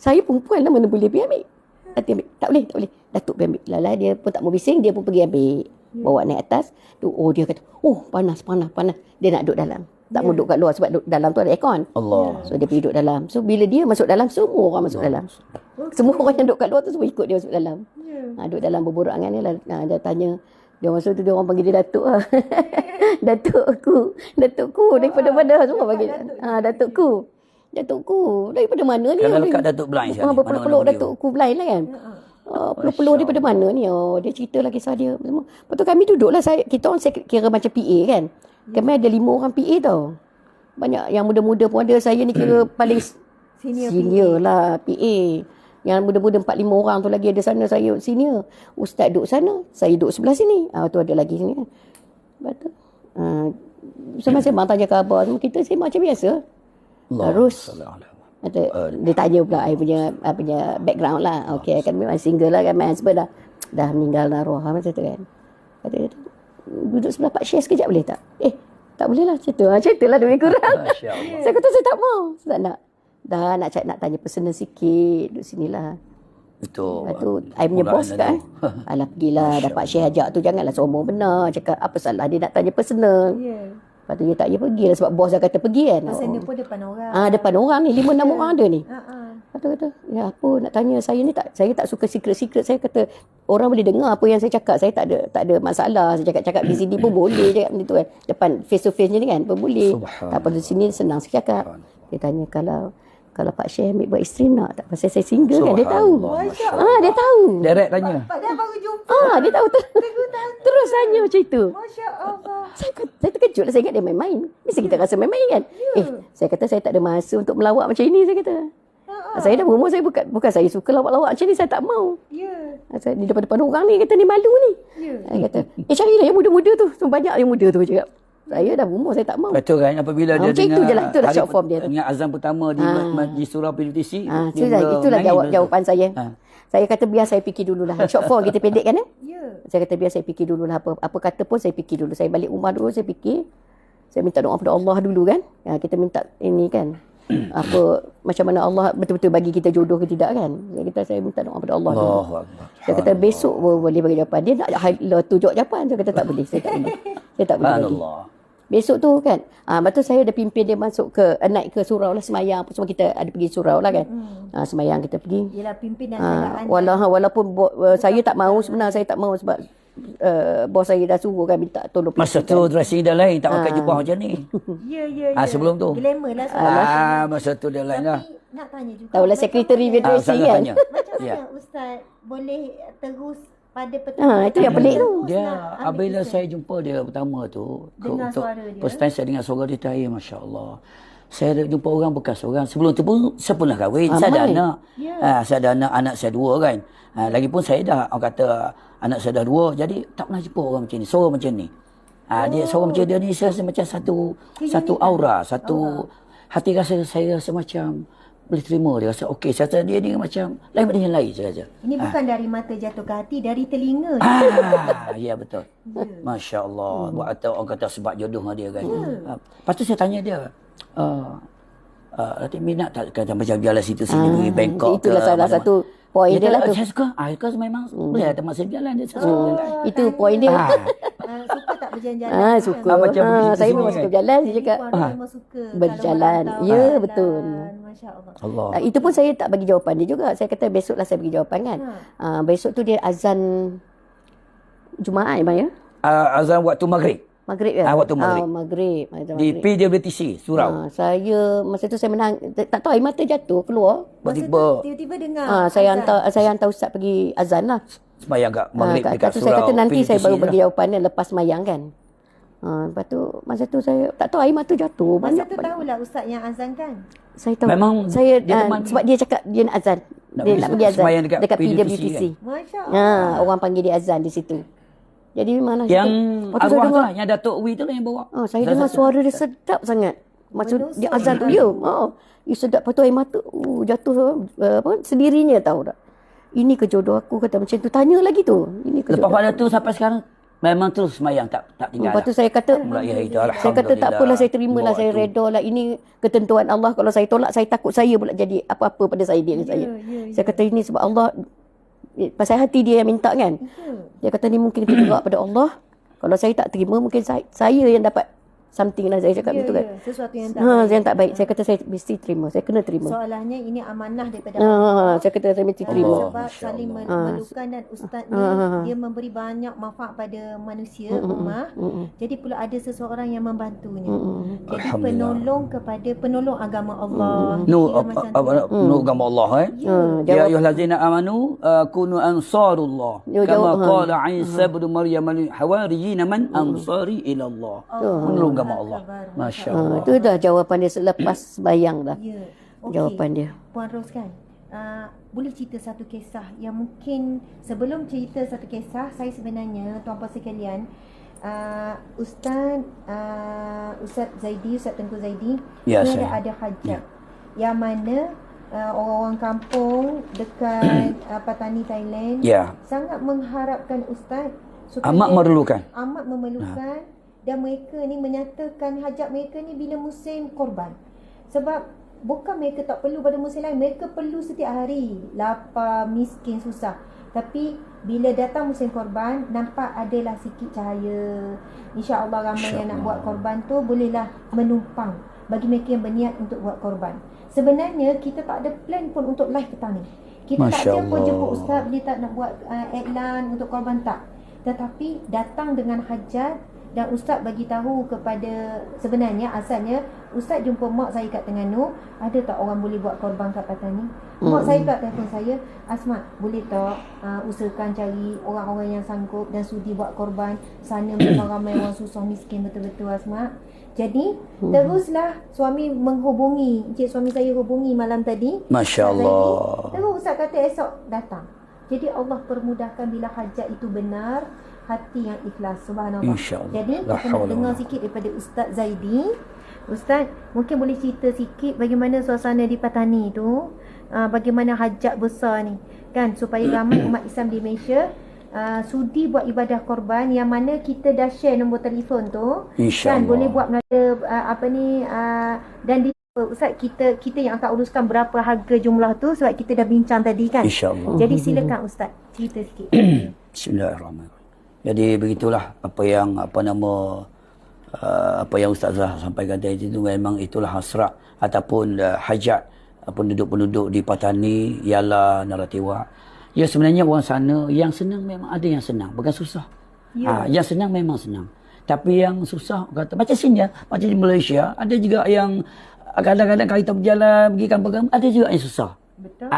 Saya perempuan lah, mana boleh pergi ambil. Datin ambil. Tak boleh. Datuk pergi ambil. Lala dia pun tak mau bising, dia pun pergi ambil. Bawa naik atas. Dia kata, panas. Dia nak duduk dalam. Tak mau duduk kat luar sebab dalam tu ada aircon.
Allah.
So dia pergi duduk dalam. So bila dia masuk dalam, semua orang masuk dalam. Semua orang yang duduk kat luar tu semua ikut dia masuk dalam. Duduk dalam berborak dengan dia lah. Dia tanya, dia masuk tu dia orang panggil dia Datuk lah. Datukku daripada mana semua panggil. Datukku daripada mana ni?
Kalau lekat Datuk blind sekali.
Peluk Datukku blind lah kan. Peluk-peluk daripada mana ni? Dia cerita lah kisah dia semua. Lepas tu kami duduk lah, kita orang kira macam PA kan. Kami ada 5 orang PA tau. Banyak yang muda-muda pun ada. Saya ni kira paling senior lah PA. Yang muda-muda 4-5 orang tu lagi ada sana, saya senior. Ustaz duduk sana, saya duduk sebelah sini. Tu ada lagi sini kan. Lepas tu sembang-sembang tanya khabar. Kita sembang macam biasa. Terus dia tanya pula I punya background lah. Okey, kan memang single lah kan, my husband dah meninggal arwah macam tu kan. Kata dia, duduk sebelah Pak Syekh sekejap boleh tak? Tak boleh lah, macam tu lah lebih kurang. Saya kata saya tak mau, saya tak nak. Dah nak tanya personal sikit, duduk sinilah.
Betul.
Lepas tu I punya bos kan, alah pergilah, dapat Syekh ajak tu, janganlah sombong benar. Cakap apa salah dia nak tanya personal. Lepas tu dia tak, dia pergilah sebab bos dah kata pergi kan.
Pasal dia pun depan orang.
Depan orang ni 5-6 orang ada ni. Lepas tu kata, ya apa nak tanya, saya tak suka secret-secret. Saya kata orang boleh dengar apa yang saya cakap. Saya tak ada masalah. Saya cakap di sini pun boleh cakap macam tu kan. Depan face to face ni kan pun boleh. Tak apa, di sini senang saya cakap. Dia tanya kalau Pak Syekh ambil buat isteri nak tak? Pasal saya single kan, dia tahu. Dia tahu.
Direct tanya.
Pak dah baru jumpa.
Dia tahu. Terus tanya macam itu.
Masya Allah.
Saya terkejut lah. Saya ingat dia main-main. Mesti kita rasa main-main kan. Saya kata saya tak ada masa untuk melawak macam ini. Saya kata. Saya dah berumur, saya bukan saya suka lawak-lawak macam ni. Saya tak mau. Saya di depan orang ni kata ni malu ni. Saya kata, carilah yang muda-muda tu. So, banyak yang muda tu cakap. Saya dah berumur, saya tak mau.
Betul kan, apabila dia
macam
dengar
itu je lah. Itulah short form dia tu.
Dengan azan pertama di surau PDTC.
Itulah jawapan saya. Saya kata biar saya fikir dululah. Short form kita pendekkan kan. Saya kata biar saya fikir dululah. Apa kata pun saya fikir dulu. Saya balik rumah dulu, saya fikir. Saya minta doa kepada Allah dulu kan. Kita minta ini kan. Macam mana Allah betul-betul bagi kita jodoh ke tidak kan. Saya minta doa kepada Allah dulu. Saya kata besok boleh bagi jawapan. Dia nak tu jawab jawapan. Saya kata tak boleh. Saya tak boleh bagi. Besok tu kan. Lepas tu saya ada pimpin dia masuk naik ke surau lah, semayang apa semua, kita ada pergi surau lah kan. Semayang kita pergi.
Yelah pimpinan
walaupun saya tak mahu sebenarnya, saya tak mahu sebab bos saya dah suruh kan minta tolong.
Masa tu dressing dah lain, tak pakai jubah macam ni.
Ya.
Sebelum tu.
Glamour lah.
Masa tu dah lain lah.
Nak tanya juga.
Tahulah sekretari dia dressing kan.
Macam mana Ustaz boleh terus pada
itu yang pelik tu.
Dia apabila saya jumpa dia pertama tu,
dengar suara dia.
First time saya dengar suara dia tadi, masya-Allah. Saya jumpa orang bekas orang. Sebelum tu pun saya pernah kahwin, saya ada anak. Saya ada anak saya 2 kan. Lagipun saya dah orang kata anak saya dah 2, jadi tak pernah jumpa orang macam ni, suara macam ni. Dia suara macam dia ni, saya rasa macam satu aura, satu hati saya rasa macam boleh terima dia, rasa okey. Saya rasa dia ni macam lain daripada yang lain saya rasa.
Ini bukan dari mata jatuh ke hati, dari telinga.
Ya betul. Masya-Allah. Buat atau orang kata sebab jodoh dengan dia kan. Lepas tu saya tanya dia, Datin minat tak kata macam jalan situ sini pergi Bangkok.
Itulah salah satu Poin dia lah tu.
Saya suka. Because memang boleh lah termasuk jalan. Dia suka jalan.
Itu poin dia.
Suka tak berjalan-jalan?
Suka.
macam
Saya
sini
memang
kan.
suka berjalan. Saya cakap
Puan Ros memang suka
berjalan.
kalau
Ya,
malam
betul.
jalan. Masya Allah.
Allah.
Itu pun saya tak bagi jawapan dia juga. Saya kata besoklah saya bagi jawapan kan. Besok tu dia azan Jumaat ya?
Azan waktu maghrib.
Maghrib ya?
Waktu maghrib.
Maghrib. Azan
Di
maghrib.
PWTC, Surau.
Saya masa tu saya menang, tak tahu air mata jatuh keluar.
Masa tu
Tiba-tiba
tiba-tiba dengar.
Saya hantar ustaz pergi azan lah.
semayang kat maghrib dekat
tu
Surau.
saya kata nanti saya
PWTC
baru
lah.
bagi jawapan dia lepas mayang kan. Lepas tu masa tu saya tak tahu air mata jatuh.
Masa tu tahulah ustaz yang azan kan?
Saya tahu.
Memang
saya
dia teman-
sebab dia cakap dia nak azan. Dia nak pergi azan
semayang dekat
dekat
PWTC
PWTC.
Masya Allah.
Orang panggil dia azan di situ. Jadi memang
Yang
waktu saya
arwah tu
dengar,
lah, yang Datuk Wi tu lah yang bawa.
saya dengar suara dia sedap sangat. Maksud dia azan tu ya. Dia sedap. Lepas tu air mata jatuh sendirinya tahu tak. Ini ke jodoh aku kata macam tu. Tanya lagi tu. Ini ke
Lepas
jodoh.
pada tu sampai sekarang memang terus semayang tak tinggal.
Lepas tu saya kata
Mulai hari tu
saya kata tak apalah, saya terimalah,
Bawa
saya
tu.
reda lah. Ini ketentuan Allah. Kalau saya tolak, saya takut saya pula jadi apa-apa pada saya dengan saya. Saya kata ini sebab Allah, pasal hati dia yang minta kan. Dia kata ni mungkin tergerak pada Allah. Kalau saya tak terima, mungkin saya yang dapat something lah. Saya cakap betul kan.
Sesuatu yang tak
Yang tak baik. Saya kata saya mesti terima. Saya kena terima.
Soalannya ini amanah daripada Allah.
Saya kata saya mesti terima.
Sebab saling memerlukan dan ustaz ni dia memberi banyak manfaat pada manusia ummah. Jadi perlu ada seseorang yang membantunya. Jadi penolong agama Allah.
Nur agama Allah Ya ayyuhallazina amanu kunu ansarullah kama qala Isa ibn Maryam lil hawariyyin man ansari ila Allah. Menurut agama Allah. Masya-Allah.
Itu dah jawapan dia selepas bayang dah.
Ya.
Jawapan dia.
Puan Ros kan, boleh cerita satu kisah yang mungkin sebelum cerita satu kisah, saya sebenarnya tuan-puan sekalian, Ustaz Zaidi, Ustaz Tengku Zaidi,
Ya,
dia
saya.
ada hajat yang mana orang-orang kampung dekat Patani Thailand
Ya.
sangat mengharapkan Ustaz supaya
Amat memerlukan.
amat memerlukan dan mereka ni menyatakan hajat mereka ni bila musim korban. Sebab bukan mereka tak perlu pada musim lain, mereka perlu setiap hari, lapar, miskin, susah. Tapi bila datang musim korban, nampak adalah sikit cahaya. InsyaAllah ramai yang nak buat korban tu bolehlah menumpang bagi mereka yang berniat untuk buat korban. Sebenarnya kita tak ada plan pun untuk live petang ni. Kita tak ada pun jemput ustaz bila tak nak buat iklan untuk korban, tak. Tetapi datang dengan hajat dan ustaz bagi tahu kepada, sebenarnya asalnya ustaz jumpa mak saya kat Terengganu, ada tak orang boleh buat korban kat Patani? Mak saya kat telefon saya, Asma boleh tak usahakan cari orang-orang yang sanggup dan sudi buat korban. Sana memang ramai orang susah miskin betul-betul Asma. Jadi teruslah suami menghubungi, encik suami saya hubungi malam tadi.
Masya-Allah.
Terus ustaz kata esok datang. Jadi Allah permudahkan bila hajat itu benar, hati yang ikhlas, subhanallah.
InsyaAllah.
Jadi kita nak dengar sikit daripada Ustaz Zaidi. Ustaz, mungkin boleh cerita sikit bagaimana suasana di Patani tu, bagaimana hajat besar ni kan, supaya ramai umat Islam di Malaysia sudi buat ibadah korban, yang mana kita dah share nombor telefon tu kan, boleh buat dan di Ustaz, kita yang akan uruskan berapa harga jumlah tu sebab kita dah bincang tadi kan.
InsyaAllah.
Jadi silakan Ustaz cerita sikit.
Bismillahirrahmanirrahim. Jadi begitulah apa yang Ustazah sampaikan tadi itu, memang itulah hasrat ataupun hajat penduduk-penduduk di Patani ialah Naratewa. Ya, sebenarnya orang sana yang senang memang ada yang senang, bukan susah. Yang senang memang senang. Tapi yang susah kata macam sini, macam di Malaysia ada juga yang kadang-kadang kalau kita berjalan pergi kampung, ada juga yang susah.
Betul.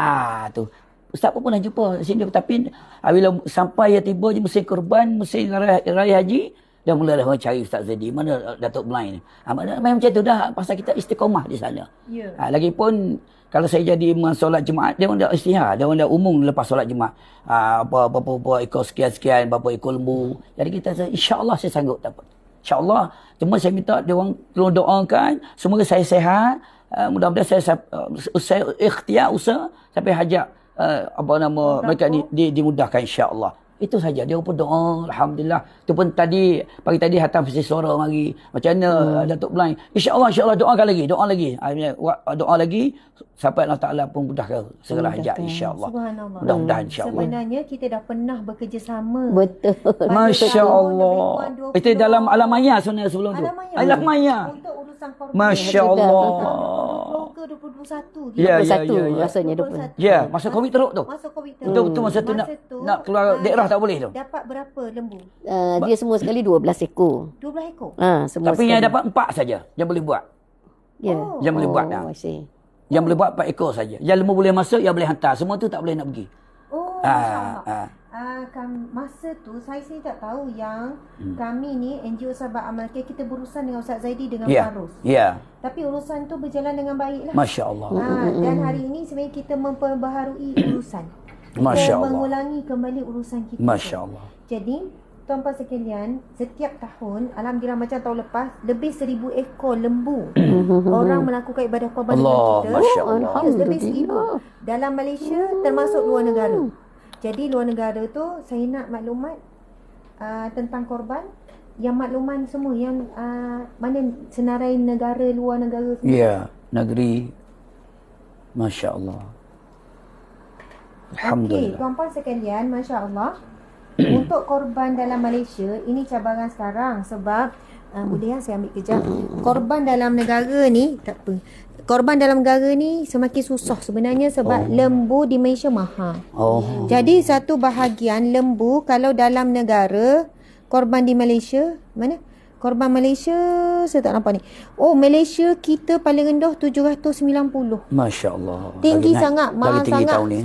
Tu. Ustaz pun pernah jumpa sini, tapi bila sampai tiba je musim kurban, musim raya haji, dah mula dah cari Ustaz Zaidi, mana Datuk Blai ni. Memang macam tu dah, pasal kita istiqamah di sana. Lagipun kalau saya jadi imam solat Jumaat, dia orang dah istihar, dia orang dah umum lepas solat Jumaat. Berapa ekor sekian-sekian, berapa ekor lembu. Jadi kita insya-Allah saya sanggup dapat. InsyaAllah. Cuma saya minta dia orang tolong doakan semoga saya sihat. Mudah-mudahan saya ikhtiar usaha sampai hajat mereka ni dimudahkan insya-Allah. Itu saja. Dia pun doa, alhamdulillah. Tu pun tadi, pagi tadi hantar mesti suara mari. Macam mana Datuk Blind? InsyaAllah doakan lagi, doa lagi sampai Allah Ta'ala pun mudahkan segala hajat, insyaAllah.
Subhanallah.
Mudah-mudahan insyaAllah.
Sebenarnya kita dah pernah bekerjasama.
Betul.
Masya Allah. Itu dalam alam maya sebenarnya sebelum tu. Alam maya.
Untuk urusan korban.
Masya Allah.
20 ke 2021.
Ya,
21 rasanya 20.
Ya, masa Covid teruk tu.
Masa Covid tu.
Betul-betul masa tu nak keluar daerah tak boleh tu.
Dapat berapa lembu?
Dia semua sekali 12 ekor.
12 ekor.
Semua
Tapi
sekali.
yang dapat 4 saja yang boleh buat.
Ya.
Yang boleh buat dah.
I see.
Yang boleh buat 4 ekor saja. Yang lembu boleh masuk, yang boleh hantar. Semua tu tak boleh nak pergi.
Oh, masya-Allah. Masa tu saya tak tahu yang kami ni NGO Sahabat Amal kita berurusan dengan Ustaz Zaidi dengan Farus.
Ya.
Tapi urusan tu berjalan dengan baik lah.
Masya-Allah.
Dan hari ini sebenarnya kita memperbaharui urusan.
Masya Allah.
Mengulangi kembali urusan kita.
Masya-Allah.
Jadi, tuan-puan sekalian, setiap tahun, alhamdulillah macam tahun lepas, lebih 1,000 ekor lembu orang melakukan ibadah korban dengan kita.
Masya-Allah.
Lebih 1,000. Dalam Malaysia termasuk luar negara. Jadi luar negara tu saya nak maklumat tentang korban, yang makluman semua yang mana senarai negara, luar negara semua.
Ya, negeri. Masya-Allah. Alhamdulillah.
Okey, tuan-puan sekalian, masya-Allah. Untuk korban dalam Malaysia, ini cabaran sekarang sebab boleh saya ambil kejap. Korban dalam negara ni, tak apa. Korban dalam negara ni semakin susah sebenarnya sebab lembu di Malaysia mahal. Jadi satu bahagian lembu kalau dalam negara, korban di Malaysia, mana? Korban Malaysia saya tak nampak ni. Malaysia kita paling rendah 790.
Masya-Allah.
Tinggi sangat, mahal
tinggi
sangat.
tahun ni.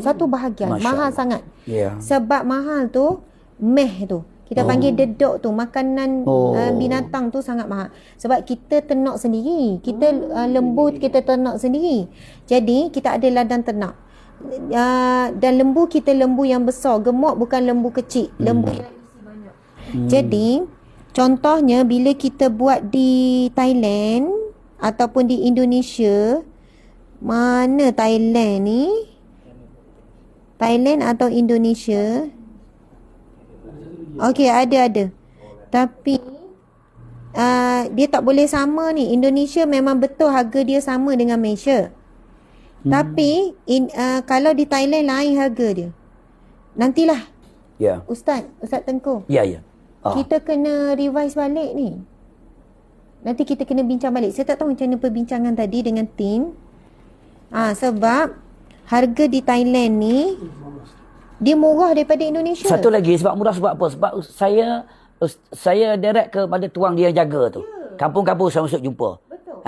Satu bahagian,
Masya
mahal
Allah.
sangat.
Ya.
Sebab mahal tu, meh tu. Kita panggil dedok tu, makanan binatang tu sangat mahal. Sebab kita ternak sendiri. Kita lembu kita ternak sendiri. Jadi kita ada ladang ternak. Dan lembu kita lembu yang besar, gemuk, bukan lembu kecil. Lembu yang isi banyak. Jadi contohnya bila kita buat di Thailand ataupun di Indonesia, mana Thailand ni? Thailand atau Indonesia? Okey, ada. Tapi dia tak boleh sama ni. Indonesia memang betul harga dia sama dengan Malaysia. Tapi kalau di Thailand lain harga dia. Nantilah.
Ya.
Ustaz Tengku.
Ya.
Kita kena revise balik ni. Nanti kita kena bincang balik. Saya tak tahu macam mana perbincangan tadi dengan tim. Sebab harga di Thailand ni dia murah daripada Indonesia.
Satu lagi sebab murah sebab apa? Sebab saya direct kepada tuang dia jaga tu. Kampung-kampung saya masuk jumpa.
Betul.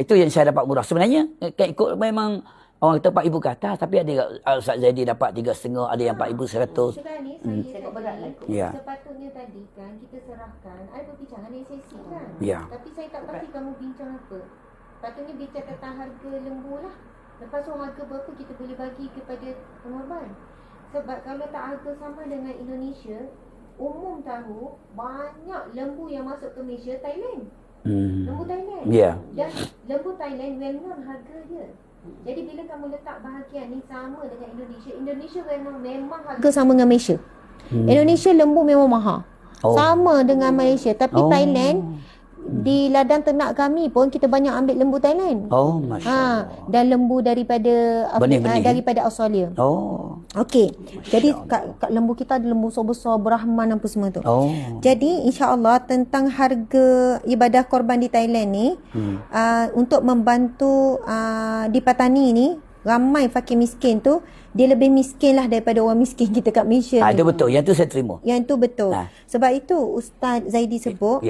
Itu yang saya dapat murah. Sebenarnya ikut memang orang kata 4,000 ke atas, tapi ada Ustaz Zaidi dapat 3,5, ada yang 4,100.
Sekarang ni saya berat lagi.
Ya.
Sepatutnya tadi kan kita serahkan ada perbincangan SSC kan.
Ya.
Tapi saya tak pasti kamu bincang apa. Patutnya bincang tentang harga lembu lah. Lepas tu harga berapa kita boleh bagi kepada pengorban. Sebab kalau tak harga sama dengan Indonesia, umum tahu banyak lembu yang masuk ke Malaysia Thailand. Lembu Thailand.
Ya.
Dan lembu Thailand well known harga dia. Jadi bila kamu letak bahagian ni sama dengan Indonesia, Indonesia well known memang harga sama dengan Malaysia. Indonesia lembu memang mahal. Sama dengan Malaysia, tapi Thailand di ladang ternak kami pun kita banyak ambil lembu Thailand.
Masya-Allah.
Dan lembu daripada
Benih-benih.
daripada Australia. Okey. Jadi kat lembu kita ada lembu besar, Brahman apa semua tu. Jadi insya-Allah tentang harga ibadah korban di Thailand ni untuk membantu di Patani ni, ramai fakir miskin tu dia lebih miskin lah daripada orang miskin kita kat Malaysia ni.
Itu betul. Yang tu saya terima.
Yang tu betul. Sebab itu Ustaz Zaidi sebut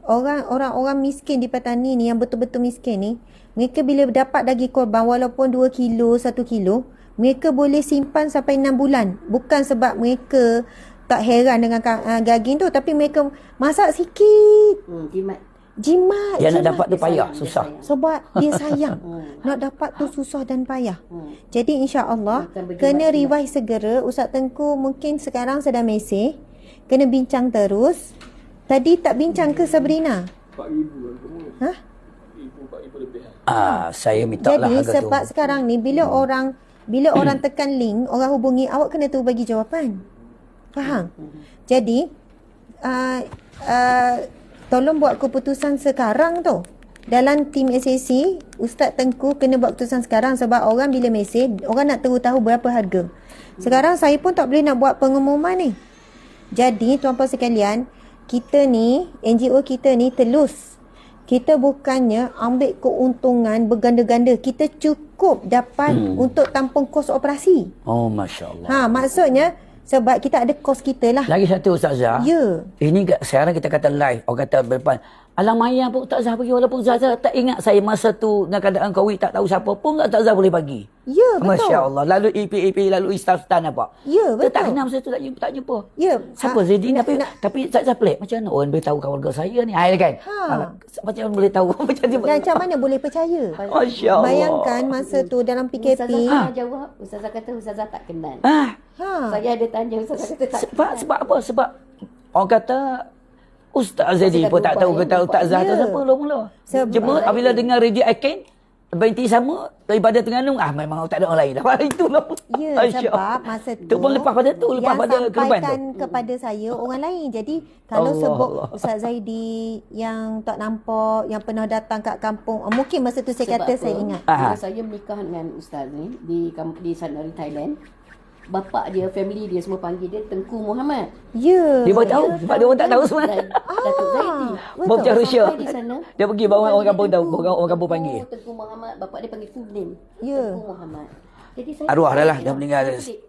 orang miskin di Patani ni yang betul-betul miskin ni, mereka bila dapat daging korban walaupun 2 kilo, 1 kilo, mereka boleh simpan sampai 6 bulan. Bukan sebab mereka tak heran dengan daging tu, tapi mereka masak sikit. Jimat.
Yang nak dapat tu payah, susah.
Sebab dia sayang. Nak dapat tu susah dan payah. Jadi insya-Allah kena revise segera. Ustaz Tengku mungkin sekarang sedang mesej. Kena bincang terus. Tadi tak bincang ke Sabrina?
4,000 lebih.
Saya minta lah
jadi
harga tu.
sebab sekarang ni bila orang tekan link, orang hubungi, awak kena tu bagi jawapan. Faham? Jadi tolong buat keputusan sekarang tu. Dalam tim SAC, Ustaz Tengku kena buat keputusan sekarang sebab orang bila mesej, orang nak tahu berapa harga. Sekarang saya pun tak boleh nak buat pengumuman ni. Jadi tuan-puan sekalian, kita ni, NGO kita ni telus. Kita bukannya ambil keuntungan berganda-ganda. Kita cukup dapat untuk tampung kos operasi.
Oh, Masya Allah.
Maksudnya sebab kita ada kos kita lah.
Lagi satu Ustazah.
Ya.
Ini sekarang kita kata live. Orang kata berdepan. Alam ayah pun Ustazah pergi. Walaupun Ustazah tak ingat saya masa tu dengan keadaan COVID tak tahu siapa pun Ustazah boleh bagi.
Ya, betul.
Masya Allah. Lalu EP, lalu staff-staff apa.
Ya, betul.
Kita tak kenal masa tu tak jumpa.
Ya.
Siapa Zaidi? Tapi Ustazah pelik. Macam mana orang boleh tahu keluarga saya ni? Kan? Macam mana boleh tahu?
Macam mana boleh percaya?
Masya Allah.
Bayangkan masa tu dalam PKP.
Ustazah jawab. Ustazah kata Ustazah tak kenal. Saya ada tanya Ustazah kata tak kenal.
Sebab apa? Sebab orang kata Ustaz Zaidi pun tak tahu kata Ustaz Zah tu siapa mula-mula. Cuma apabila dengar Radio Akin berhenti sama daripada Terengganu, memang tak ada orang lain dah. Itulah.
Ya, sebab masa tu
pun lepas pada tu, lepas pada
yang
korban tu.
sampaikan kepada saya orang lain. Jadi kalau sebut Ustaz Zaidi yang tak nampak, yang pernah datang kat kampung, mungkin masa tu saya kata saya ingat.
Saya menikah dengan Ustaz ni di sana di Thailand. Bapa dia, family dia semua panggil dia Tengku Muhammad.
Ya.
Dia baru tahu sebab dia orang tak tahu sebenarnya.
Datuk Zaidi.
Baru cakap Rusia.
Di sana.
Dia pergi bawa orang kampung tahu, orang kampung panggil.
Tengku Muhammad, bapa dia panggil full name.
Ya.
Tengku Muhammad. Jadi saya
Arwah dah lah, dah meninggal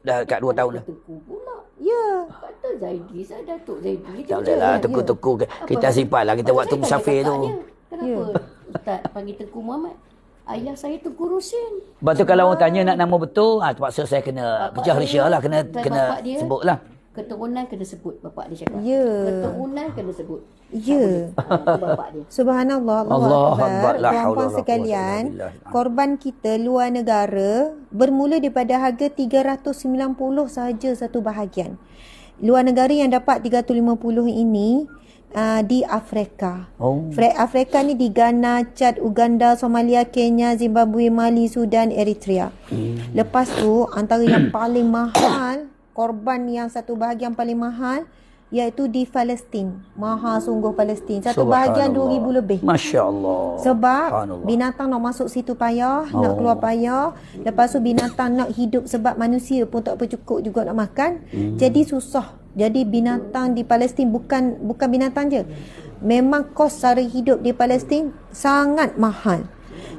dah kat 2 tahun dah.
Tengku pula.
Ya.
Kata Zaidi, saya Datuk Zaidi.
Tak boleh lah, teku-teku. Kita simpan lah, kita waktu musafir tu.
Kenapa Ustaz panggil Tengku Muhammad? Ayah saya Tengku Rusin.
Sebab tu kalau orang tanya nak nama betul, terpaksa saya kena pecah Malaysia lah, kena sebut lah.
Keturunan kena sebut, bapak dia cakap.
Ya.
Keturunan kena sebut.
Ya.
Itu bapak dia.
Subhanallah,
Allah Akbar.
Tuan-puan sekalian, korban kita luar negara bermula daripada harga 390 sahaja satu bahagian. Luar negara yang dapat 350 ini di Afrika. Afrika ni di Ghana, Chad, Uganda, Somalia, Kenya, Zimbabwe, Mali, Sudan, Eritrea. Lepas tu antara yang paling mahal, korban yang satu bahagian paling mahal iaitu di Palestin. Mahal sungguh Palestin. Satu bahagian 2,000 lebih.
Masya Allah.
Sebab binatang nak masuk situ payah, nak keluar payah. Lepas tu binatang nak hidup sebab manusia pun tak cukup juga nak makan. Jadi susah. Jadi binatang di Palestin bukan binatang je. Memang kos sara hidup di Palestin sangat mahal.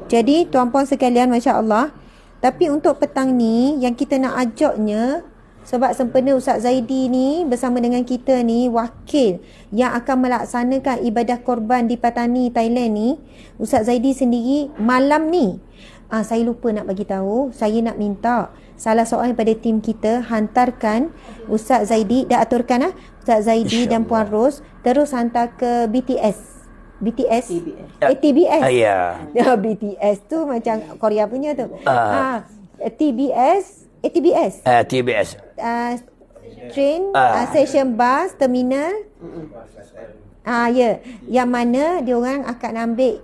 Jadi tuan-puan sekalian, Masya Allah. Tapi untuk petang ni yang kita nak ajaknya, sebab sempena Ustaz Zaidi ni bersama dengan kita ni wakil yang akan melaksanakan ibadah korban di Patani, Thailand ni, Ustaz Zaidi sendiri malam ni. Saya lupa nak bagi tahu, saya nak minta salah seorang daripada tim kita hantarkan Ustaz Zaidi, dah aturkan Ustaz Zaidi dan Puan Ros terus hantar ke BTS. TBS.
Ya.
BTS tu macam Korea punya tu. TBS. Train, station bus, terminal. Ya, yang mana dia orang akan ambil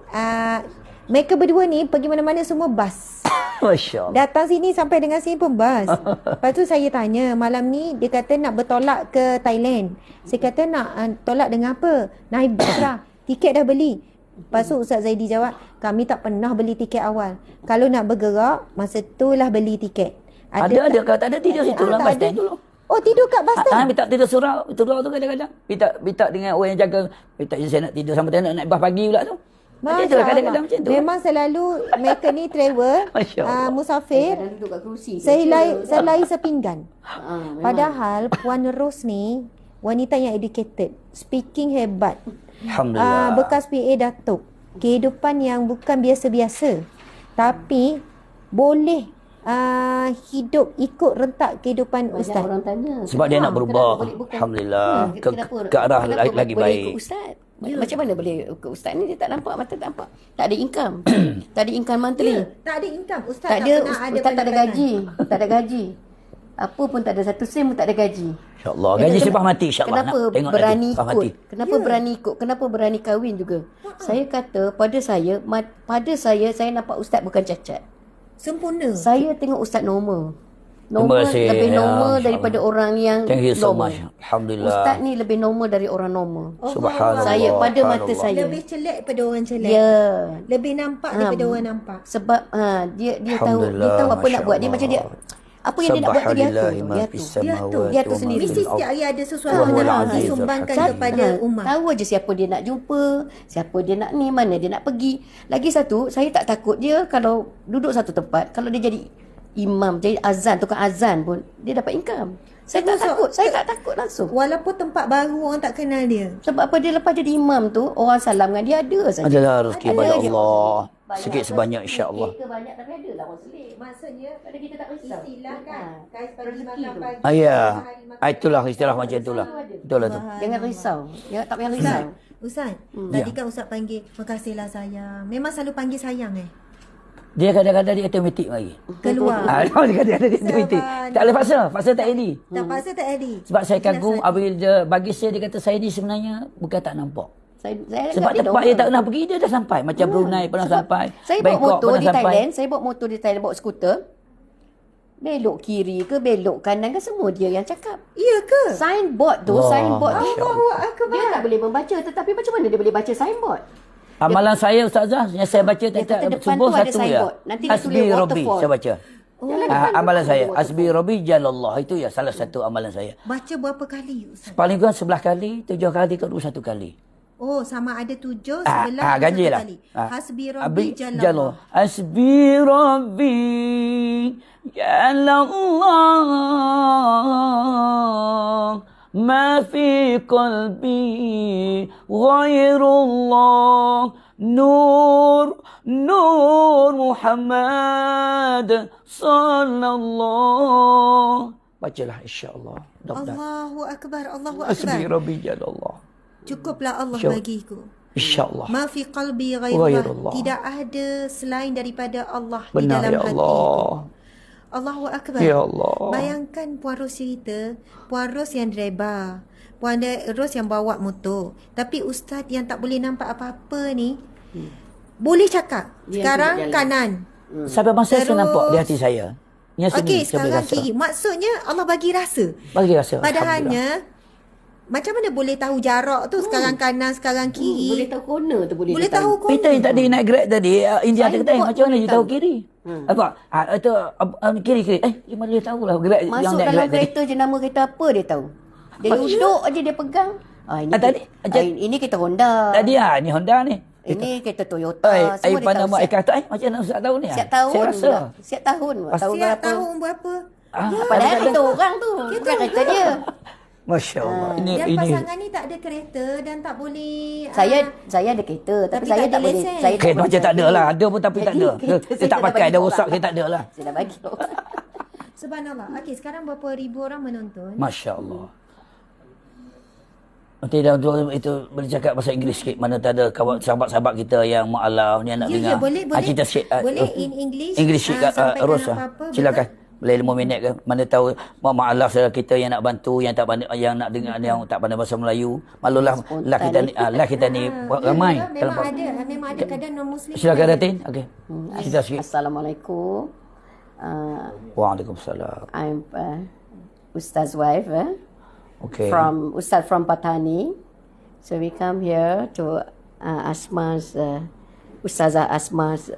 mereka berdua ni pergi mana-mana semua bas.
Masya Allah.
Datang sini sampai dengan sini pun bas. Lepas tu saya tanya malam ni, dia kata nak bertolak ke Thailand. Saya kata nak tolak dengan apa? Naik bas lah. Tiket dah beli. Lepas tu Ustaz Zaidi jawab, kami tak pernah beli tiket awal. Kalau nak bergerak, masa tu lah beli tiket.
Ada kalau tak ada tidur situ lah bas stand tu.
Oh, tidur kat bas stand?
Minta tidur surau tu kadang-kadang. Minta dengan orang yang jaga. Minta saya nak tidur sampai nak naik bas pagi pula tu. Macam tu lah kadang-kadang macam tu.
Memang selalu mereka ni travel, musafir.
Duduk kat kerusi.
Selai sepinggan. Padahal Puan Ros ni wanita yang educated, speaking hebat.
Alhamdulillah.
Bekas PA Datuk. Kehidupan yang bukan biasa-biasa. Tapi boleh hidup ikut rentak kehidupan Ustaz.
Orang tanya.
Sebab dia nak berubah. Alhamdulillah. Ke arah lagi baik.
Ustaz. Macam mana boleh ke Ustaz ni? Dia tak nampak, mata tak nampak. Tak ada income. Tak ada income monthly.
Tak ada income. Ustaz
tak ada, Ustaz tak ada gaji. Tak ada gaji. Apa pun tak ada, 1 sen pun tak ada gaji.
InsyaAllah. Gaji selepas mati insyaAllah.
Kenapa berani ikut? Kenapa berani ikut? Kenapa berani kahwin juga? Saya kata pada saya nampak Ustaz bukan cacat.
Sempurna.
Saya tengok Ustaz normal. Normal,
kasih.
lebih
Ya,
normal
insyaAllah.
daripada orang yang
Thank you so
normal.
much. Alhamdulillah.
Ustaz ni lebih normal dari orang normal.
Subhanallah.
Saya pada mata
Subhanallah.
saya.
Lebih celak daripada orang celak.
Ya.
Lebih nampak daripada orang nampak.
Sebab dia tahu apa nak buat. Dia macam dia apa yang dia nak buat tu dia atur. Dia atur sendiri.
Mesti setiap hari ada sesuatu
Wahul
yang nak
azizul
disumbangkan
hakim.
kepada umat.
Tahu aja siapa dia nak jumpa, siapa dia nak ni, mana dia nak pergi. Lagi satu, saya tak takut dia kalau duduk satu tempat, kalau dia jadi imam, jadi azan, tukang azan pun, dia dapat income. Saya tak takut langsung.
Walaupun tempat baru orang tak kenal dia.
Sebab apa, dia lepas jadi imam tu, orang salam dengan dia ada saja.
Adalah rezeki
Ada
pada
je.
Allah.
Banyak
Sikit
ke,
sebanyak insya-Allah.
sikit ke banyak tapi ada lah orang selit.
Maksudnya
Pada kita tak risau.
istilah kan. Kais pagi
Rezeki
makan
tu.
pagi.
Ya.
hari makan
Itulah istilah macam itulah. Itulah tu.
Jangan risau. Tak payah risau.
Ustaz, tadi kan Ustaz panggil, makasihlah sayang. Memang selalu panggil sayang
Dia kadang-kadang dia automatik lagi.
Keluar.
Dia kadang-kadang dia automatik. Tak boleh paksa. Paksa tak jadi.
Tak paksa tak Adi.
Sebab saya kagum apabila dia bagi saya, dia kata saya ni sebenarnya bukan tak nampak.
Saya
Sebab
anggap dia
tempat dia tak
normal.
pernah pergi, dia dah sampai. Macam Brunei pernah
Sebab
sampai.
Saya bawa
Bangkok
motor
pernah
di
sampai.
Thailand, saya bawa motor di Thailand, bawa skuter. Belok kiri ke, belok kanan ke, semua dia yang cakap.
Iya ke?
Signboard tu,
Allah,
signboard tu.
Masya Allah.
Dia tak boleh membaca, tetapi macam mana dia boleh baca signboard?
Amalan saya Ustazah, yang saya baca
Dia kata
tak
depan
subuh
tu ada
satu ya.
signboard. Nanti dia
Hasbi
tulis
Rabbi
waterfall.
saya baca. Amalan saya, Hasbi Rabbi Jalallah, itu ya salah satu amalan saya.
Baca berapa kali Ustaz?
Paling kurang 11 kali, 7 kali ke 21 kali.
Oh, sama ada 7, 11,
ganjil
1
lah.
kali. Hasbi Rabbi Jallallah.
Jallallah. Hasbi Rabbi Jalallah. Ma fi qalbi ghairullah. Nur Muhammad sallallahu. Bacalah insya-Allah.
Allahu Akbar, Allahu
Hasbi
Akbar.
Rabbi Jalallah.
Cukuplah Allah
Insya-
bagiku.
Insya-Allah.
Ma fi qalbi
Ghairullah.
ghairullah. Tidak ada selain daripada Allah di
Benar
dalam
ya
hati.
Allah.
Allahu Akbar.
Ya Allah.
Bayangkan Puan Ros cerita, Puan Ros yang driver, Puan Ros yang bawa motor. Tapi Ustaz yang tak boleh nampak apa-apa ni, boleh cakap.
Dia
Sekarang
tunjuk jalan.
kanan.
Sampai masa saya
Terus-
nampak di hati saya. Yang sini
Okey,
saya boleh
sekarang
rasa.
kiri. Maksudnya Allah bagi rasa.
Bagi rasa. Alhamdulillah.
Padahalnya, macam mana boleh tahu jarak tu, sekarang kanan, sekarang
Boleh
kiri.
tahu corner tu boleh
Boleh
dia
tahu kau.
Peter yang tadi naik Grab tadi, India
Saya
dia kata,
buat
macam mana
boleh
you tahu
tahu."
kiri? Apa? Itu kiri. Gimana dia tahu lah Grab yang
Masuk
naik
dalam
Grab tadi.
kereta je, nama kereta apa dia tahu. Dia duduk aja dia pegang. Ini kereta Honda.
Tadi ni Honda ni.
Ini kereta Toyota. Semua dia
pandang
tahu.
mak kata, macam mana Ustaz tahu ni?
Siap tahun.
Saya rasa.
Siap tahun. Tahun
Siap
berapa.
tahun berapa.
Padahal kereta orang tu. Bukan kereta dia.
Masya Allah.
Dan
Ini.
pasangan ni tak ada kereta dan tak boleh.
Saya ada kereta. Tapi
Tapi
saya
tak ada
tak boleh.
lesen.
Saya
Kereta macam tak ada lah. Ada pun tapi tak ada.
Kereta
Dia
saya
tak
dah
pakai,
bagi
dah
orang.
rosak, dia tak ada lah.
Saya dah bagi orang.
Subhanallah. Okey, sekarang berapa ribu orang menonton?
Masya Allah. Nanti dah itu boleh cakap bahasa Inggeris sikit. Mana tak ada kawan sahabat-sahabat kita yang ma'alaf ni nak dengar.
Ya, boleh.
Cerita sikit.
Boleh in English.
English sikit
sampaikan
Ros.
apa-apa,
Silakan. Boleh 5 minit ke? Mana tahu ma'alaf saudara kita yang nak bantu, yang tak pandai, yang nak dengar, yang tak pandai bahasa Melayu. Malulah lah kita ni ramai.
Memang ada kadang non-Muslim.
Silakan Datin. Okey. Cerita sikit.
Assalamualaikum.
Waalaikumsalam.
I'm Ustaz wife.
Okey.
Ustaz from Patani. So we come here to Asma's Ustazah Asma's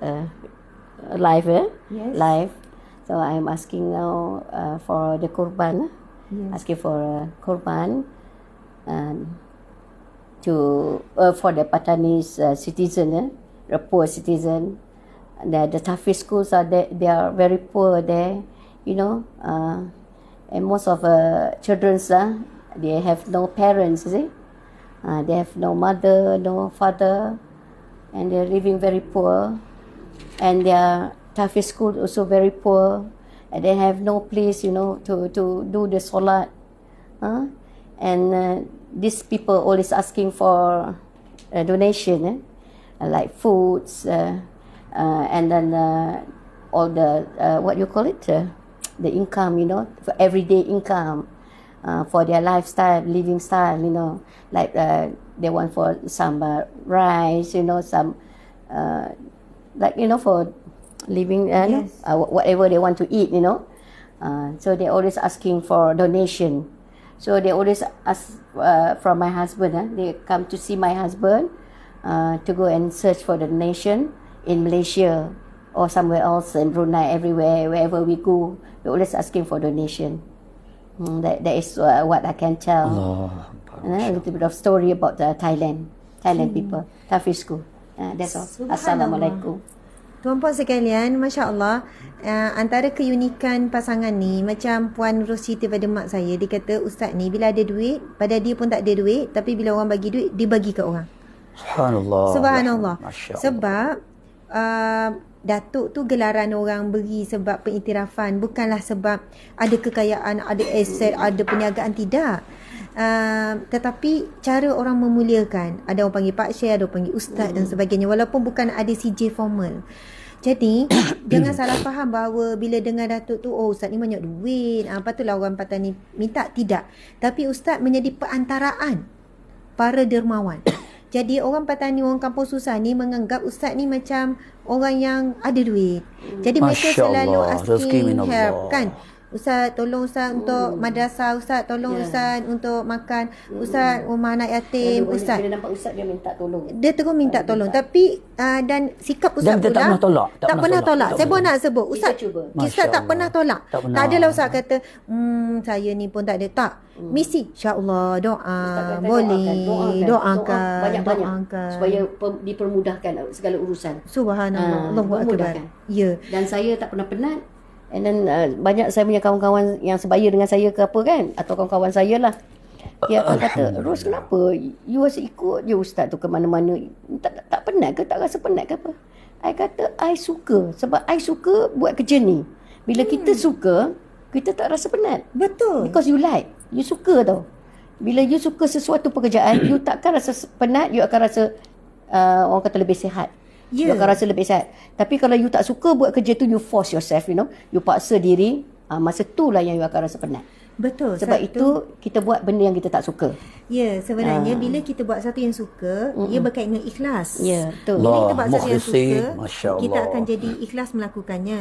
live.
Yes.
Live. So I'm asking now for the kurban. Asking for kurban to for the Patani's citizen, the poor citizen. The Tahfiz schools are there, they are very poor there, and most of children's they have no parents, you see. They have no mother, no father, and they're living very poor. And their Tahfiz school also very poor, and they have no place, to do the solat. And these people always asking for a donation, like foods, and then all the what you call it, the income, for everyday income. For their lifestyle, living style, like they want for some rice, some like for living,
Yes.
whatever they want to eat, So they always asking for donation. So they always ask from my husband. They come to see my husband to go and search for the donation in Malaysia or somewhere else in Brunei, everywhere, wherever we go. They always asking for donation. That is what I can tell. A little bit of story about the Thailand people, Tafiz school. That's all. Assalamualaikum.
Tuan-puan sekalian, Masya Allah, antara keunikan pasangan ni, macam Puan Ros cerita pada mak saya, dia kata ustaz ni bila ada duit, pada dia pun tak ada duit, tapi bila orang bagi duit, dia bagi ke orang. Subhanallah. Sebab Datuk tu gelaran orang beri sebab pengiktirafan, bukanlah sebab ada kekayaan, ada aset, ada perniagaan, tidak. Tetapi cara orang memuliakan, ada orang panggil Pak Syekh, ada orang panggil Ustaz dan sebagainya, walaupun bukan ada CJ formal. Jadi jangan salah faham bahawa bila dengar Datuk tu, oh Ustaz ni banyak duit, patutlah orang Patani minta. Tidak. Tapi Ustaz menjadi perantaraan para dermawan. Jadi orang Patani, orang kampung susah ni menganggap Ustaz ni macam orang yang ada duit. Jadi mereka selalu asking help kan. Ustaz tolong Ustaz untuk madrasah, Ustaz tolong Ustaz untuk makan, Ustaz rumah anak yatim, Ustaz.
Bila nampak Ustaz dia minta tolong.
Dia terus minta tolong. Tapi dan sikap Ustaz pula
tak pernah tolak.
Tak pernah tolak. Saya pun nak sebut Ustaz tak pernah tolak. Tak adalah Ustaz kata saya ni pun tak ada. Tak. Misi insya-Allah doa boleh doakan
banyak-banyak supaya dipermudahkan segala urusan.
Subhanallah. Allahu akbar. Ya.
Dan saya tak pernah penat. And then banyak saya punya kawan-kawan yang sebaya dengan saya ke apa kan, atau kawan-kawan saya lah, dia akan kata, Ros kenapa you asyik ikut je ustaz tu ke mana-mana, tak penat ke, tak rasa penat ke apa? I kata I suka, sebab I suka buat kerja ni. Bila kita suka, kita tak rasa penat.
Betul.
Because you like, you suka tau. Bila you suka sesuatu pekerjaan, you takkan rasa penat, you akan rasa orang kata lebih sihat. You akan rasa lebih sihat. Tapi kalau you tak suka buat kerja tu, you force yourself, you paksa diri, masa tu lah yang you akan rasa penat.
Betul.
Sebab itu kita buat benda yang kita tak suka.
Ya, sebenarnya bila kita buat satu yang suka, ia berkaitan dengan ikhlas.
Ya, betul.
Bila kita buat satu yang suka, kita akan jadi ikhlas melakukannya.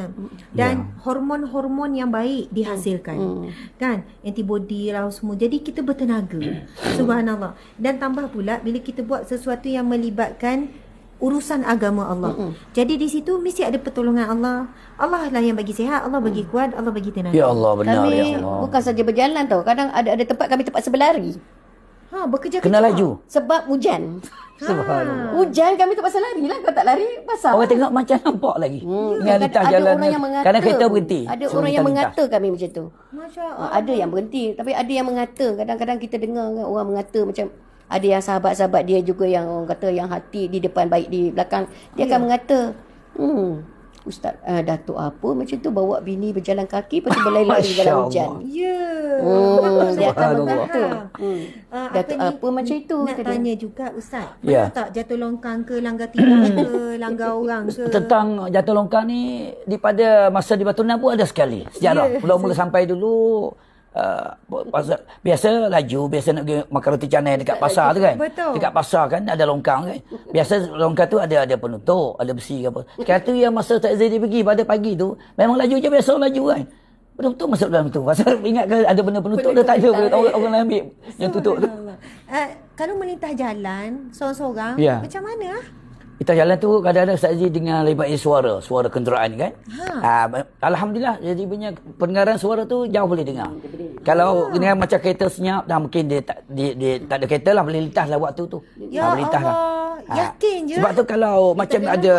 Dan hormon-hormon yang baik dihasilkan. Kan? Antibody lah semua. Jadi kita bertenaga. Subhanallah. Dan tambah pula bila kita buat sesuatu yang melibatkan urusan agama Allah. Jadi di situ mesti ada pertolongan Allah. Allah lah yang bagi sihat, Allah bagi kuat, Allah bagi tenaga.
Ya Allah, benar
kami
ya Allah.
Bukan saja berjalan tau. Kadang ada tempat kami terpaksa berlari.
Bekerja-kerja.
Kena laju.
Sebab hujan.
Subhanallah.
Hujan kami terpaksa lari lah. Kalau tak lari, basah.
Orang tengok macam nampak lagi. Dengan lintas
ada
jalan.
orang yang mengata.
Kadang kereta berhenti.
Ada orang yang mengata kami macam tu.
Masya Allah.
Ada yang berhenti. Tapi ada yang mengata. Kadang-kadang kita dengar orang mengata macam, ada yang sahabat-sahabat dia juga yang orang kata yang hati di depan baik di belakang, dia akan mengata, Ustaz Datuk apa macam tu bawa bini berjalan kaki lepas tu berlari dalam hujan.
Ya.
Dia akan mengata. Datuk apa macam itu.
Nak tanya juga Ustaz,
Ya.
pernah tak jatuh longkang ke, langgar tilang ke, langgar orang ke?
Tentang jatuh longkang ni, pada masa di Batu Nan pun ada sekali sejarah. Mula-mula sampai dulu, biasa laju, biasa nak pergi makan roti canai dekat pasar tu kan.
Betul.
Dekat pasar kan ada longkang kan. Biasa longkang tu ada penutup, ada besi ke apa. Sekarang tu yang masa tak Zaidi pergi pada pagi tu, memang laju je, biasa laju kan. Betul-betul masuk dalam tu. Pasal ingat ke ada benda penutup, dia tak ada. Orang lain ambil yang tutup tu.
Kalau melintah jalan seorang-seorang,
Ya.
macam mana?
Kita jalan tu kadang-kadang Ustaz Aziz dengan lebatnya suara kenderaan kan. Alhamdulillah, jadi punya pendengaran suara tu jauh boleh dengar. Kalau dengan macam kereta senyap, dah mungkin dia tak ada kereta lah, boleh lintas lah waktu tu.
Ya
boleh lintas
Allah,
lah.
yakin je.
Sebab tu kalau macam ada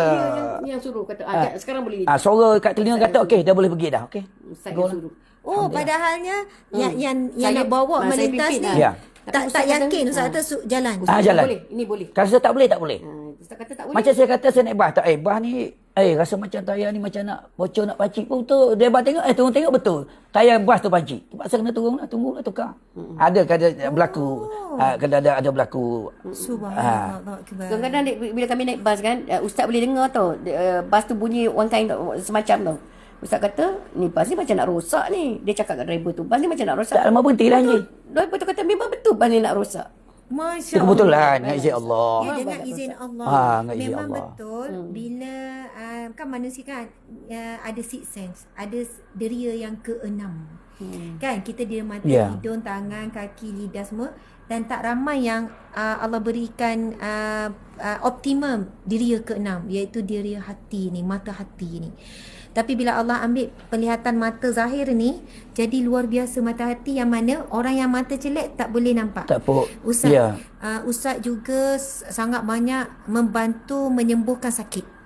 yang suruh kata, sekarang boleh.
suara kat telinga kata okey, dah boleh pergi dah. Okey.
Saya suruh.
Padahalnya yang nak bawa melintas ni
Ya.
tak yakin Ustaz kata jalan.
Jalan.
Boleh, ini boleh.
Kalau saya tak boleh, tak boleh.
Ustaz kata tak boleh.
Macam saya kata saya naik bas, tak bas ni rasa macam tayar ni macam nak bocor nak pancit pun betul. Dia tengok turun tengok betul. Tayar bas tu pancit. Terpaksa kena turun lah, tunggulah tukar. Ada berlaku ada berlaku.
Subhanallah.
Kadang-kadang bila kami naik bas kan, ustaz boleh dengar tau. Bas tu bunyi one kind semacam tau. Ustaz kata, ni bas ni macam nak rosak ni. Dia cakap kat driver tu, bas ni macam nak rosak.
Tak lama berhenti lah ni.
Driver tu kata, memang betul bas ni nak rosak.
Masya Allah.
Kebetulan dengan izin Allah.
Dengan izin Allah.
Dengan izin
Memang
Allah.
betul bila kan manusia kan ada six sense, ada deria yang keenam. Kan kita dia mata, hidung, tangan, kaki, lidah semua, dan tak ramai yang Allah berikan optimum deria keenam, iaitu deria hati ni, mata hati ni. Tapi bila Allah ambil penglihatan mata zahir ni, jadi luar biasa mata hati, yang mana orang yang mata jelek tak boleh nampak.
Tak apa.
Ustaz, Ustaz juga sangat banyak membantu menyembuhkan sakit.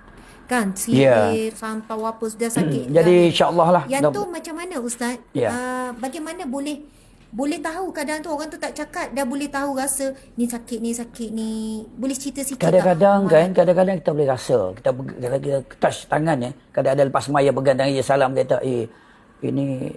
Kan, sihir, santau apa sudah sakit.
Jadi insya-Allah lah.
Yang tu macam mana Ustaz? Bagaimana boleh tahu kadang tu orang tu tak cakap dah boleh tahu rasa ni sakit ni. Boleh cerita sikit
kadang-kadang kadang-kadang kita boleh rasa. Kita touch tangan ya. Kadang ada lepas semaya pegang tangan dia salam kata ini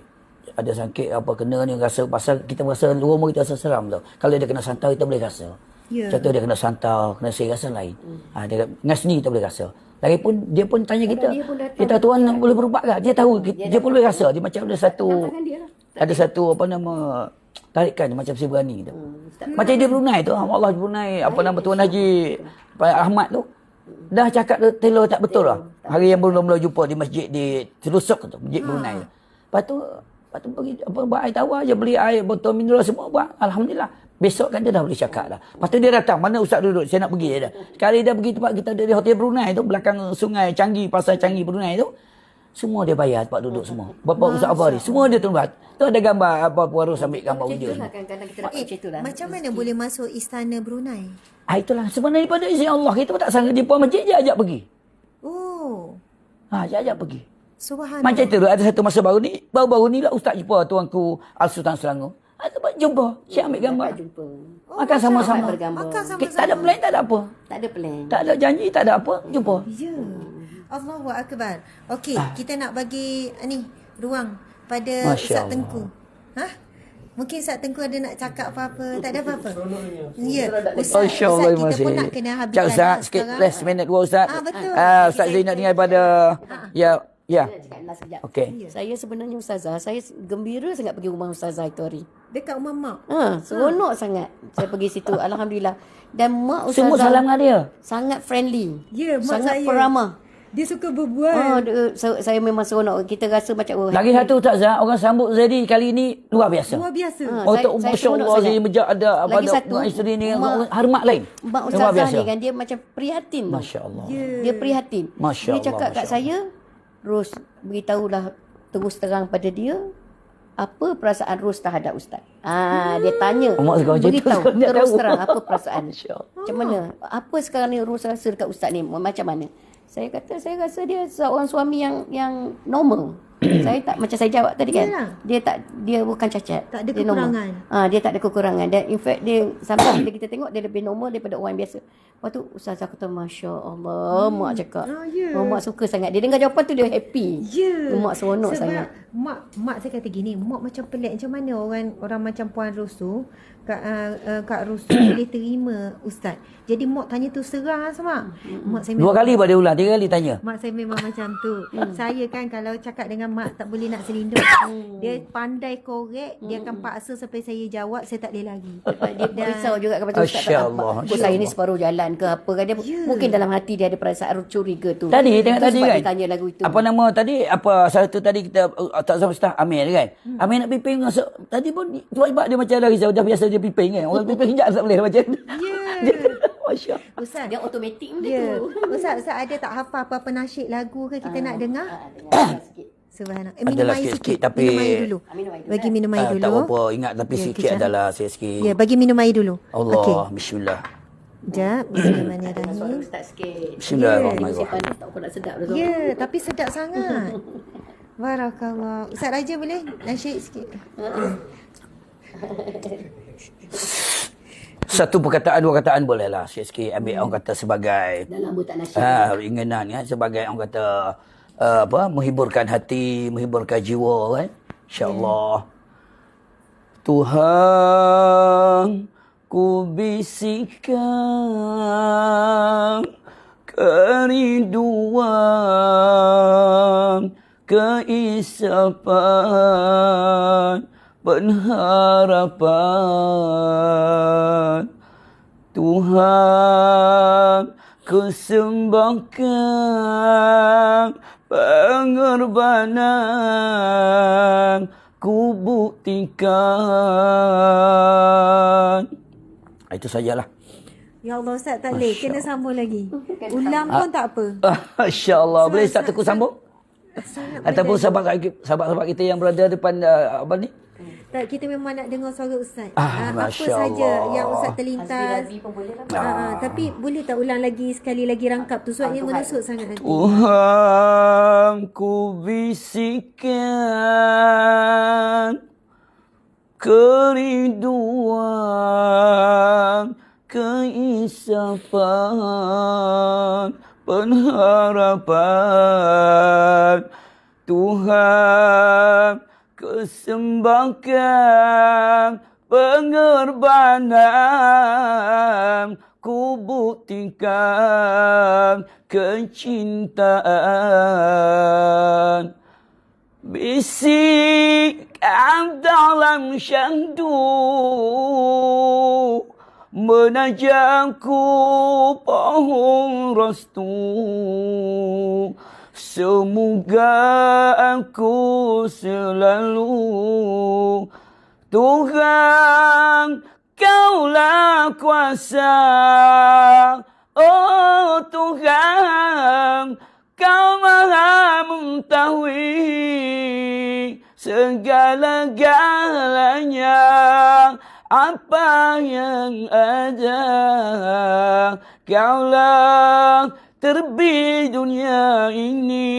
ada sakit apa kena ni, rasa pasal kita rasa rumah kita rasa seram tau. Kalau dia kena santau kita boleh rasa. Contoh dia kena santau, kena sihir rasa lain. Dia dengan seni kita boleh rasa. Lagipun dia pun tanya kita tuan boleh berubat ke? Dia tahu, dia pun boleh rasa. Dia macam ada satu apa nama tarikan macam si berani tu. Macam dia Brunei tu, Allah Brunei, apa nama Tuan Haji Ahmad tu. Dah cakap telur tak betul lah. Hari yang mula-mula jumpa di masjid di Telusuk tu, masjid Brunei tu. Lepas tu pergi buat air tawar je, beli air botol mineral semua buat. Alhamdulillah. Besok kan dia dah boleh cakap dah. Lepas tu dia datang, mana ustaz duduk? Saya nak pergi dah. Sekali dia pergi tempat kita di Hotel Brunei tu, belakang sungai Changi, pasar Changi Brunei tu. Semua dia bayar tempat duduk semua. Bapak ustaz apa ni? Semua dia tolong buat. Tu ada gambar apa Puarus ambil gambar dia.
Kadang-kadang kita dapat macam itulah.
Macam mana boleh masuk istana Brunei?
Itulah sebenarnya daripada izin Allah. Kita pun tak sangka dia puan masjid je ajak pergi. Ajak pergi.
Subhanallah.
Macam tu ada satu masa baru ni lah ustaz jumpa tuanku Al-Sultan Selangor. Tempat jumpa. Saya ambil gambar. Makan sama-sama. Tak ada plan, tak ada apa.
Tak ada plan.
Tak ada janji, tak ada apa. Jumpa.
Ya. Allahu Akbar. Okey, kita nak bagi ruang pada Ustaz Tengku. Mungkin Ustaz Tengku ada nak cakap apa-apa. Tak ada apa-apa. Ya. Ustaz, kita pun nak kena habiskan.
Ustaz, sikit last minute dua Ustaz.
Betul.
Ustaz Zain nak dengar daripada Ya.
Okey. Saya sebenarnya ustazah, saya gembira sangat pergi rumah ustazah itu hari.
Dekat rumah mak.
Seronok sangat. Saya pergi situ alhamdulillah. Dan mak ustazah
semua salam dengan dia.
Sangat friendly.
Ya, mak
sangat
saya
peramah.
Dia suka berbual.
Saya memang seronok. Kita rasa macam
lagi satu ustazah, orang sambut Zaidi kali ni luar biasa. Masya-Allah, Zaidi mejak ada
lagi satu
isteri ni hormat lain.
Mak ustazah ni kan dia macam prihatin.
Masya-Allah.
Dia prihatin. Dia cakap kat saya, Ros, beritahulah terus terang pada dia apa perasaan Ros terhadap ustaz. Dia tanya, beritahu terus terang apa perasaan. Macam mana? Apa sekarang ni Ros rasa dekat ustaz ni? Macam mana? Saya kata saya rasa dia seorang suami yang normal. Saya tak macam saya jawab tadi kan. Dia bukan cacat.
Tak ada kekurangan.
Dia tak ada kekurangan dan in fact dia sampai bila kita tengok dia lebih normal daripada orang biasa. Lepas tu ustazah kata masya-Allah, mak cakap. Mak suka sangat. Dia dengar jawapan tu dia happy. Mak seronok sangat.
Mak saya kata gini, mak macam pelik macam mana orang macam Puan Ros tu, Kak Ros tu boleh terima ustaz. Jadi mak tanya tu serang sama. Mak saya
2 kali pada ulang, 3 kali tanya.
Mak saya memang macam tu. Saya kan kalau cakap dengan mak tak boleh nak selindung. Dia pandai korek, dia akan paksa sampai saya jawab, saya tak boleh lagi.
Dia risau juga kepada ustaz tak nampak. Saya ni separuh jalan ke apa kan dia. Mungkin dalam hati dia ada perasaan curiga tu.
Tadi tengok tadi kan.
Dia tanya lagu itu.
Apa nama tadi? Apa satu tadi kita tak sama Ustaz Amir kan. Amir nak piping masuk. Tadi pun sebab dia macam dah risau, dah biasa dia piping kan. Orang piping kejap tak boleh macam. Masya.
Ustaz dia automatik benda tu.
Ustaz ada tak hafal apa-apa nasyid lagu ke kita nak dengar?
Sikit.
Subhanallah. Minum air sikit.
Tapi
minum air dulu. Bagi minum air dulu.
Tak apa, ingat tapi sikit adalah saya sikit.
Ya, bagi minum air dulu.
Allah, bismillah.
Sekejap, bismillahirrahmanirrahim.
Suara ustaz sikit.
Bismillahirrahmanirrahim.
Tak apa nak sedap dah.
Ya, tapi sedap sangat. Barakallah. Ustaz Raja boleh nasyid sikit?
Satu perkataan, 2 perkataan boleh lah. Sikit ambil orang kata sebagai
Dah lama tak nasyid.
ringanan kan, sebagai orang kata menghiburkan hati, menghiburkan jiwa kan. InsyaAllah. Tuhan, ku bisikkan kerinduan, keisapan, pengharapan. Tuhan, Kesembahkan pengorbanan ku buktikan. Itu sajalah.
Ya Allah Ustaz, tak boleh. Kena sambung lagi. Ulang pun tak apa.
Masya Allah. Boleh Ustaz Teguh sambung? Ataupun sahabat-sahabat kita yang berada depan apa ni?
Tak, kita memang nak dengar suara Ustaz.
Masya
apa saja
Allah.
yang Ustaz terlintas. Tapi boleh tak ulang lagi sekali lagi rangkap tu? Sebab yang menusuk sangat hati.
Tuhan ku bisikan kerinduan, keinsafan, pengharapan. Tuhan kesembahkan pengorbanan ku buktikan kecintaan. Bisikan dalam syahdu menajaku pohon restu. Semoga aku selalu Tuhan kaulah kuasa. Oh Tuhan, kau maha mengetahui segala-galanya, apa yang ada. Kaulah terlebih dunia ini.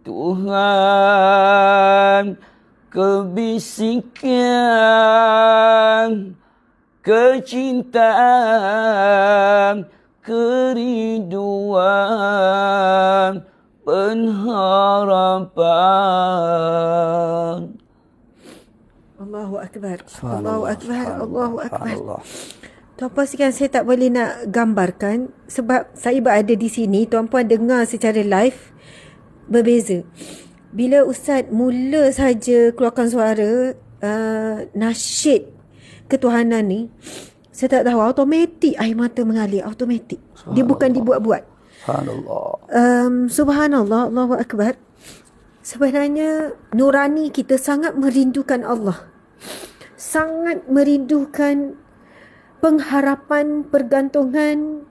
Tuhan kebisikan kecintaan, kerinduan, pengharapan.
Allahu Akbar. Allahu Akbar. Allahu Akbar.
Allah.
Tuan-puan sekalian, saya tak boleh nak gambarkan sebab saya berada di sini. Tuan-puan dengar secara live berbeza. Bila Ustaz mula saja keluarkan suara nasyid ketuhanan ni, saya tak tahu, automatik air mata mengalir, automatik. Dia bukan dibuat-buat.
Subhanallah.
Subhanallah, Allahu Akbar. Sebenarnya nurani kita sangat merindukan Allah. Sangat merindukan pengharapan, pergantungan.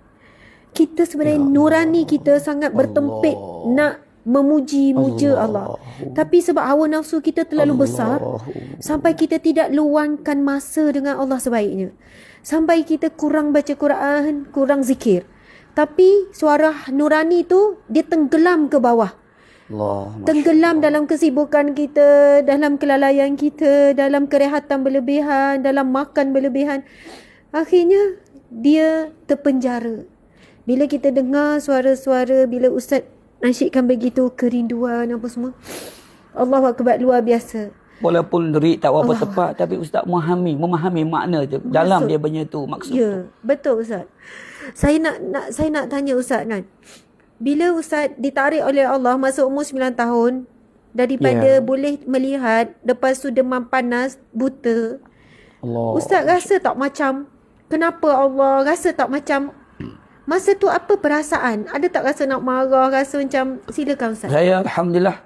Kita sebenarnya nurani kita sangat bertempik nak memuji-muja Allah. Tapi sebab hawa nafsu kita terlalu besar, sampai kita tidak luangkan masa dengan Allah sebaiknya. Sampai kita kurang baca Quran, kurang zikir. Tapi suara nurani tu dia tenggelam ke bawah. Tenggelam dalam kesibukan kita, dalam kelalaian kita, dalam kerehatan berlebihan, dalam makan berlebihan. Akhirnya dia terpenjara. Bila kita dengar suara-suara, bila Ustaz nasyidkan begitu, kerinduan apa semua, Allahu Akbar, luar biasa.
Walaupun lirik tak berapa tepat, tapi Ustaz memahami makna tu. Dalam dia punya tu maksud.
Ya, betul Ustaz. Saya nak tanya Ustaz kan. Bila Ustaz ditarik oleh Allah masa umur 9 tahun, daripada boleh melihat, lepas tu demam panas, buta.
Allah.
Ustaz rasa tak macam, kenapa Allah rasa tak macam, masa tu apa perasaan? Ada tak rasa nak marah, rasa macam, silakan Ustaz.
Saya Alhamdulillah,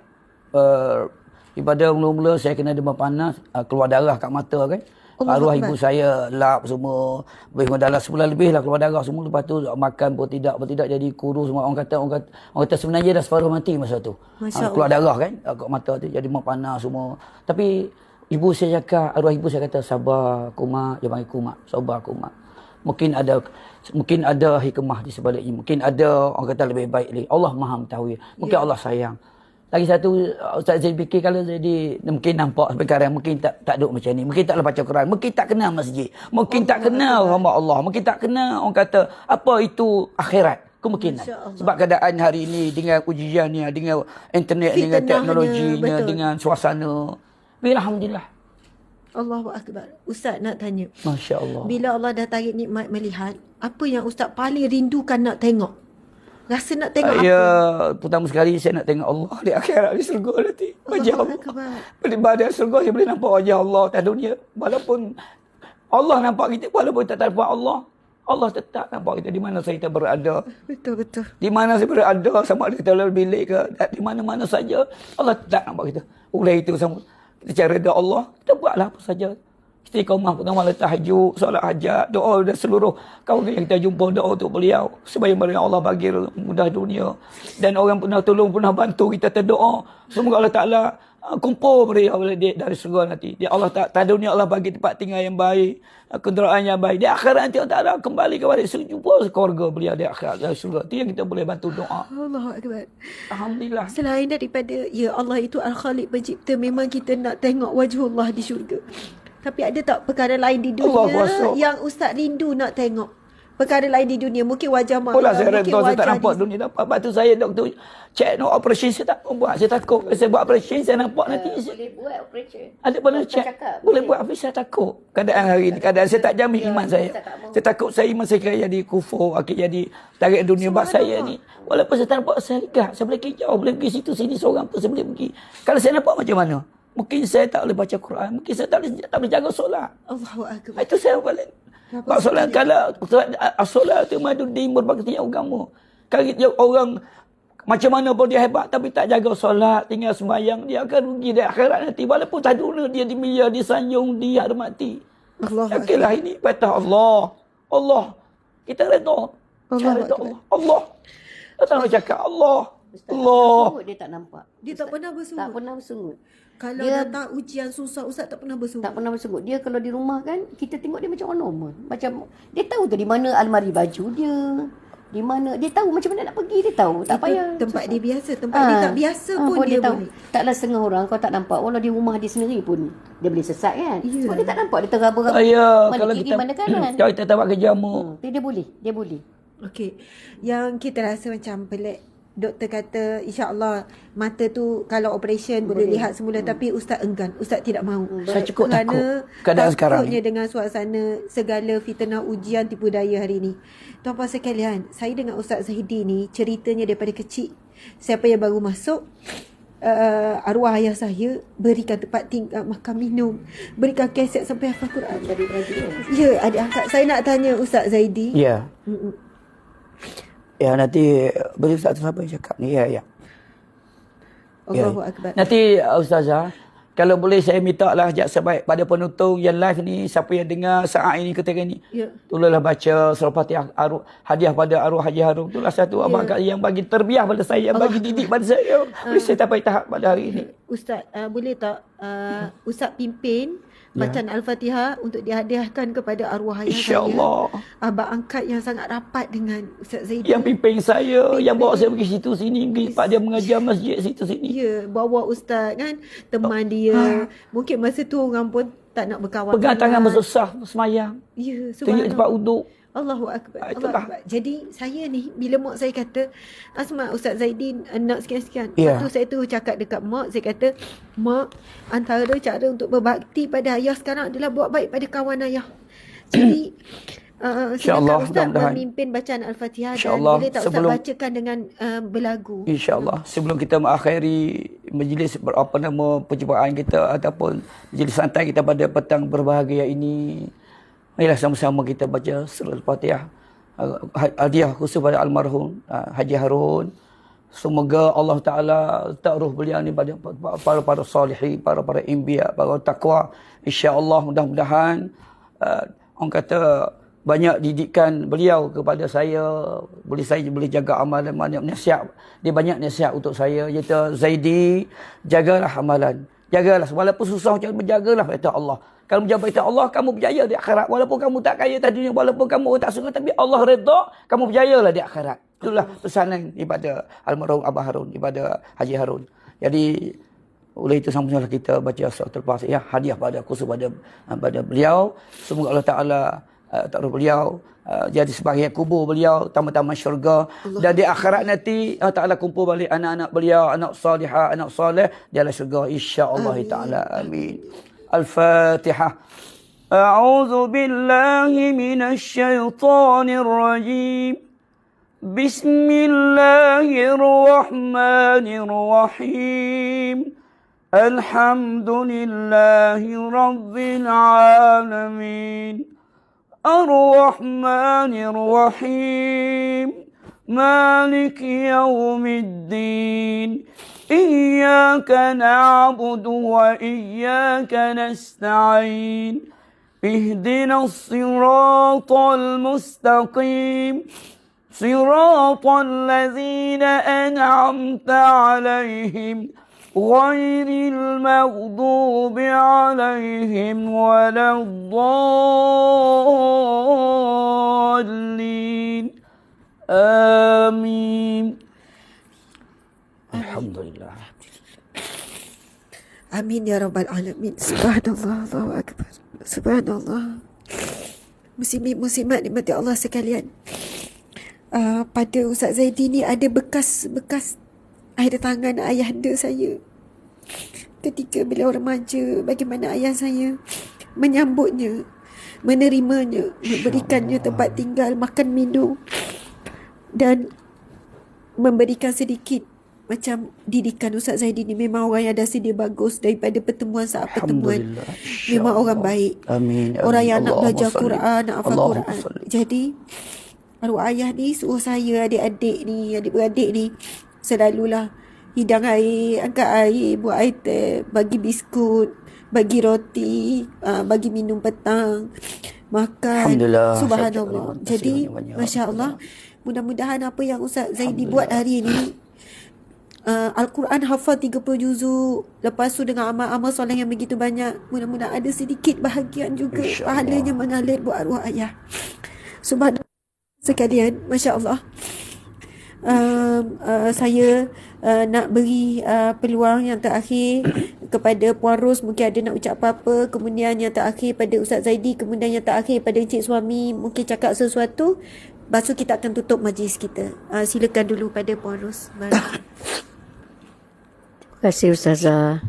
ibadah mula-mula saya kena demam panas, keluar darah kat mata kan. Arwah ibu saya lap semua, lebih dalam sebulan lebih lah keluar darah semua. Lepas tu makan pun tidak jadi kurus semua. Orang kata sebenarnya dah separuh mati masa tu. Keluar darah kan kat mata tu, jadi demam panas semua. Tapi ibu saya cakap, arwah ibu saya kata, sabar kumat, dia panggil kumat, sabar kumat. Mungkin ada hikmah di sebaliknya. Mungkin ada orang kata lebih baik lagi. Allah Maha mengetahui. Mungkin Allah sayang. Lagi satu, Ustaz Zaid fikir kalau jadi mungkin nampak sekarang, mungkin tak duduk macam ni. Mungkin taklah baca Quran. Mungkin tak kenal masjid. Mungkin tak kenal hamba Allah. Mungkin tak kenal orang kata apa itu akhirat. Kemungkinan. Sebab keadaan hari ini dengan ujiannya, dengan internet, dengan teknologinya, dengan suasana. Alhamdulillah.
Allahu Akbar. Ustaz nak tanya.
Masya Allah.
Bila Allah dah tarik nikmat melihat, apa yang Ustaz paling rindukan nak tengok? Rasa nak tengok
apa?
Pertama
sekali saya nak tengok Allah di akhirat, di surga nanti. Wajah Allah. Beribadah surga, saya boleh nampak wajah Allah atas dunia. Walaupun Allah nampak kita, walaupun tak nampak Allah. Allah tetap nampak kita di mana kita berada.
Betul.
Di mana saya berada, sama ada kita dalam bilik ke, di mana-mana saja, Allah tetap nampak kita. Oleh itu sama kita cari redha Allah, kita buatlah apa saja. Istiqamah pertama tahajud, solat hajat, doa dan seluruh kaum yang kita jumpa doa untuk beliau. Sebaik-baik Allah bagi mudah dunia. Dan orang pernah tolong, pernah bantu kita terdoa. Semoga Allah Ta'ala kumpul beliau dari surga nanti. Dia Allah Ta'ala dunia Allah bagi tempat tinggal yang baik, kenderaan yang baik. Di akhirat nanti Allah Ta'ala kembali kepada jumpa keluarga beliau di akhirat dari surga. Itu yang kita boleh bantu doa.
Allahu Akbar.
Alhamdulillah.
Selain daripada ya Allah itu Al-Khaliq pencipta, memang kita nak tengok wajhullah di syurga. Tapi ada tak perkara lain di dunia yang Ustaz rindu nak tengok? Perkara lain di dunia, mungkin wajah mak.
Pola saya redha, saya tak nampak dunia dapat. Lepas tu saya doktor check no operation, saya tak buat. Saya takut saya buat operation, saya nampak nanti.
Boleh buat operation.
Ada pernah check. Boleh buat, tapi saya takut. Keadaan hari ini, keadaan saya tak jamin iman saya. Saya takut saya iman saya kira jadi kufur, akhir jadi tarik dunia bab saya ni. Walaupun saya tak nampak, saya lihat. Saya boleh pergi jauh, boleh pergi situ sini seorang pun saya boleh pergi. Kalau saya nampak macam mana? Mungkin saya tak boleh baca Quran, mungkin saya tak boleh jaga solat.
Allahu Akbar.
Itu saya balik. Sebab solat, kalau solat itu madudin berbakti agama. Kalau orang macam mana pun dia hebat tapi tak jaga solat, tinggal sembahyang, dia akan rugi di akhirat nanti. Walaupun tak dunia dia dimulia, disanjung, dihormati. Yakinlah ini patah Allah. Allah. Kita redha. Allah. Tak nak cakap Allah. Allah.
Dia tak nampak.
Dia tak pernah bersungut.
Tak pernah bersungut.
Kalau
Dia-
datang ujian susah, Ustaz tak pernah bersungut.
Tak pernah bersungut. Dia kalau di rumah kan, kita tengok dia macam orang normal. Macam, dia tahu tu di mana almari baju dia. Di mana, dia tahu macam mana nak pergi, dia tahu. Tak
Itu
payah.
tempat dia biasa. Tempat dia tak biasa pun dia
tahu.
boleh.
Taklah setengah orang kau tak nampak. Walau di rumah dia sendiri pun, dia boleh sesat kan.
Ya.
Sebab dia tak nampak. Dia teraba-raba.
Ya,
Mana
kalau
kiri,
kita
mana kanan.
kalau kita tak buat kerja mu.
Tapi dia boleh. Dia boleh.
Okey. Yang kita rasa macam pelik. Doktor kata insya-Allah mata tu kalau operation boleh lihat semula, tapi Ustaz enggan. Ustaz tidak mahu.
Saya cukup
Kerana
takut keadaan sekarang
takutnya
ni.
dengan suasana segala fitnah ujian tipu daya hari ini. Tuan-puan sekalian, saya dengan Ustaz Zahidi ni ceritanya daripada kecil. Siapa yang baru masuk, arwah ayah saya berikan tempat tinggal, makan minum, berikan kaset sampai hafal Quran. Ya, adik angkat. Saya nak tanya Ustaz Zahidi.
Ya. Ya, nanti boleh Ustaz siapa yang cakap ni? Ya.
Allahu Akbar.
Nanti Ustazah, kalau boleh saya minta lah sebaik pada penonton yang live ni, siapa yang dengar saat ini ketika ni,
Ya.
tolonglah baca surah Fatihah, hadiah pada arwah Haji Harun. Itulah satu abang yang bagi terbiah pada saya, yang bagi didik pada saya. Boleh saya sampai tahap pada hari ini.
Ustaz, boleh tak Ustaz pimpin bacaan Al-Fatihah untuk dihadiahkan kepada arwah ayah saya.
InsyaAllah.
Abang angkat yang sangat rapat dengan Ustaz Zaidi.
Yang pimpin saya, yang bawa saya pergi situ sini, pergi tempat dia mengajar masjid situ sini.
Ya, bawa Ustaz kan, teman dia. Mungkin masa tu orang pun tak nak berkawan.
Pegang tangan bersusah semayang.
Ya,
Tunjuk tempat uduk.
Allahu Akbar.
Itulah.
Allahu Akbar. Jadi saya ni bila mak saya kata, Asma Ustaz Zaidi nak sekian-sekian.
Ya.
Lepas tu saya tu cakap dekat mak, saya kata, "Mak, antara cara untuk berbakti pada ayah sekarang adalah buat baik pada kawan ayah." Jadi
InsyaAllah,
silakan Ustaz
mudah-mudahan.
memimpin bacaan Al-Fatihah dan
InsyaAllah,
boleh tak Ustaz
sebelum-
bacakan dengan berlagu.
InsyaAllah. Sebelum kita mengakhiri majlis perjumpaan kita ataupun majlis santai kita pada petang berbahagia ini, marilah sama-sama kita baca surah Al-Fatihah. Hadiah khusus pada almarhum Haji Harun. Semoga Allah Ta'ala letak roh beliau ni pada para salihin, para imbiya, para taqwa. InsyaAllah mudah-mudahan orang kata banyak didikan beliau kepada saya boleh jaga amalan, banyak nasihat. Dia banyak nasihat untuk saya. Dia kata, Zaidi, jagalah amalan. Jagalah. Walaupun susah macam mana, jagalah kata Allah. Kalau menjaga kata Allah, kamu berjaya di akhirat. Walaupun kamu tak kaya di dunia, walaupun kamu tak suka, tapi Allah redha, kamu berjayalah di akhirat. Itulah pesanan daripada almarhum Abah Harun, daripada Haji Harun. Jadi, oleh itu sama-sama kita baca surah Al-Fatihah, hadiah pada khusus pada beliau. Semoga Allah Ta'ala taruh beliau jadi sebagai kubur beliau taman-taman syurga, dan di akhirat nanti Allah Ta'ala kumpul balik anak-anak beliau, anak salihah, anak soleh di dalam syurga insya-Allah Ta'ala. Amin. Al-Fatihah. A'udzu billahi minasy syaithanir rajim. Bismillahirrahmanirrahim. Alhamdulillahi rabbil alamin. الرحمن الرحيم مالك يوم الدين إياك نعبد وإياك نستعين اهدنا الصراط المستقيم صراط الذين أنعمت عليهم غير المغضوب عليهم ولا الضالين آمين. Alhamdulillah.
Amin ya rabbal alamin. Subhanallah, Allahu akbar. Subhanallah. Muslimin-muslimat dimati Allah sekalian. Pada Ustaz Zaidi ni ada bekas air tangan ayahanda saya. Ketika beliau remaja, bagaimana ayah saya menyambutnya, menerimanya, memberikannya tempat tinggal, makan minum dan memberikan sedikit macam didikan. Ustaz Zaidi ni memang orang yang dasar dia bagus. Daripada pertemuan saat pertemuan memang orang baik.
Amin.
Orang yang nak belajar Quran, nak hafal Quran. Jadi arwah ayah ni suruh saya, adik-beradik ni selalulah hidang air, angkat air, buat air teh, bagi biskut, bagi roti, bagi minum petang, makan. Subhanallah. Jadi Masya Allah, mudah-mudahan apa yang Ustaz Zaidi buat hari ini, Al-Quran hafal 30 juzuk, lepas tu dengan amal-amal soleh yang begitu banyak, mudah-mudahan ada sedikit bahagian juga, pahalanya mengalir buat arwah ayah. Subhanallah sekalian, Masya Allah. Saya nak beri peluang yang terakhir kepada Puan Ros, mungkin ada nak ucap apa-apa. Kemudian yang terakhir pada Ustaz Zaidi, kemudian yang terakhir pada Encik Suami, mungkin cakap sesuatu. Lepas tu kita akan tutup majlis kita. Silakan dulu pada Puan Ros.
Terima kasih Ustazah.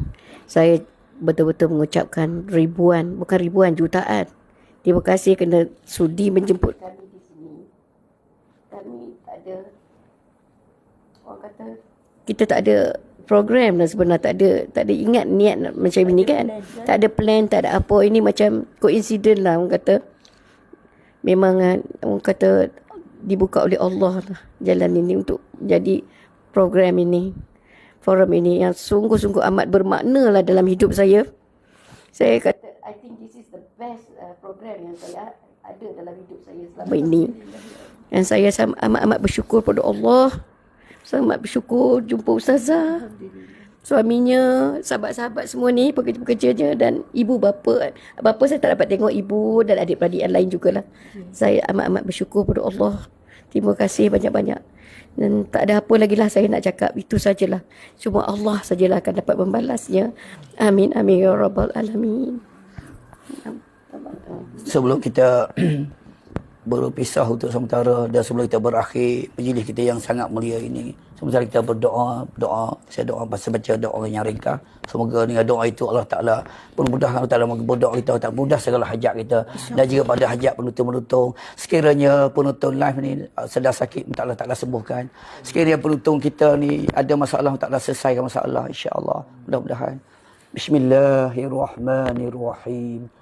Saya betul-betul mengucapkan bukan ribuan, jutaan. Terima kasih kerana sudi menjemput kami di sini. Kami tak ada, orang kata, kita tak ada program dan sebenarnya tak ada ingat niat macam ini kan. Tak ada plan, tak ada apa. Ini macam coincident lah orang kata. Memang orang kata dibuka oleh Allah lah jalan ini untuk jadi program ini, forum ini yang sungguh-sungguh amat bermakna lah dalam hidup saya. Saya kata, I think this is the best program yang saya ada dalam hidup saya selama ini. Dan saya amat bersyukur pada Allah. Sangat bersyukur jumpa Ustazah, suaminya, sahabat-sahabat semua ni, pekerja-pekerjanya dan ibu bapa. Bapa saya tak dapat tengok ibu dan adik-beradik yang lain jugalah. Saya amat-amat bersyukur pada Allah. Terima kasih banyak-banyak. Dan tak ada apa lagi lah saya nak cakap. Itu sajalah. Cuma Allah sajalah akan dapat membalasnya. Amin. Amin ya rabbal alamin.
Sebelum kita berpisah untuk sementara dan sebelum kita berakhir majlis kita yang sangat mulia ini, sementara kita berdoa, saya doa pasal baca doa yang ringkas. Semoga dengan doa itu Allah Ta'ala permudahkan, Allah Ta'ala berdoa kita, tak mudah segala hajat kita. Dan juga pada hajat penonton-penonton, sekiranya penonton live ni sedang sakit, Allah Ta'ala sembuhkan. Sekiranya penonton kita ni ada masalah, Allah Ta'ala selesaikan masalah, insya-Allah. Mudah-mudahan. Bismillahirrahmanirrahim.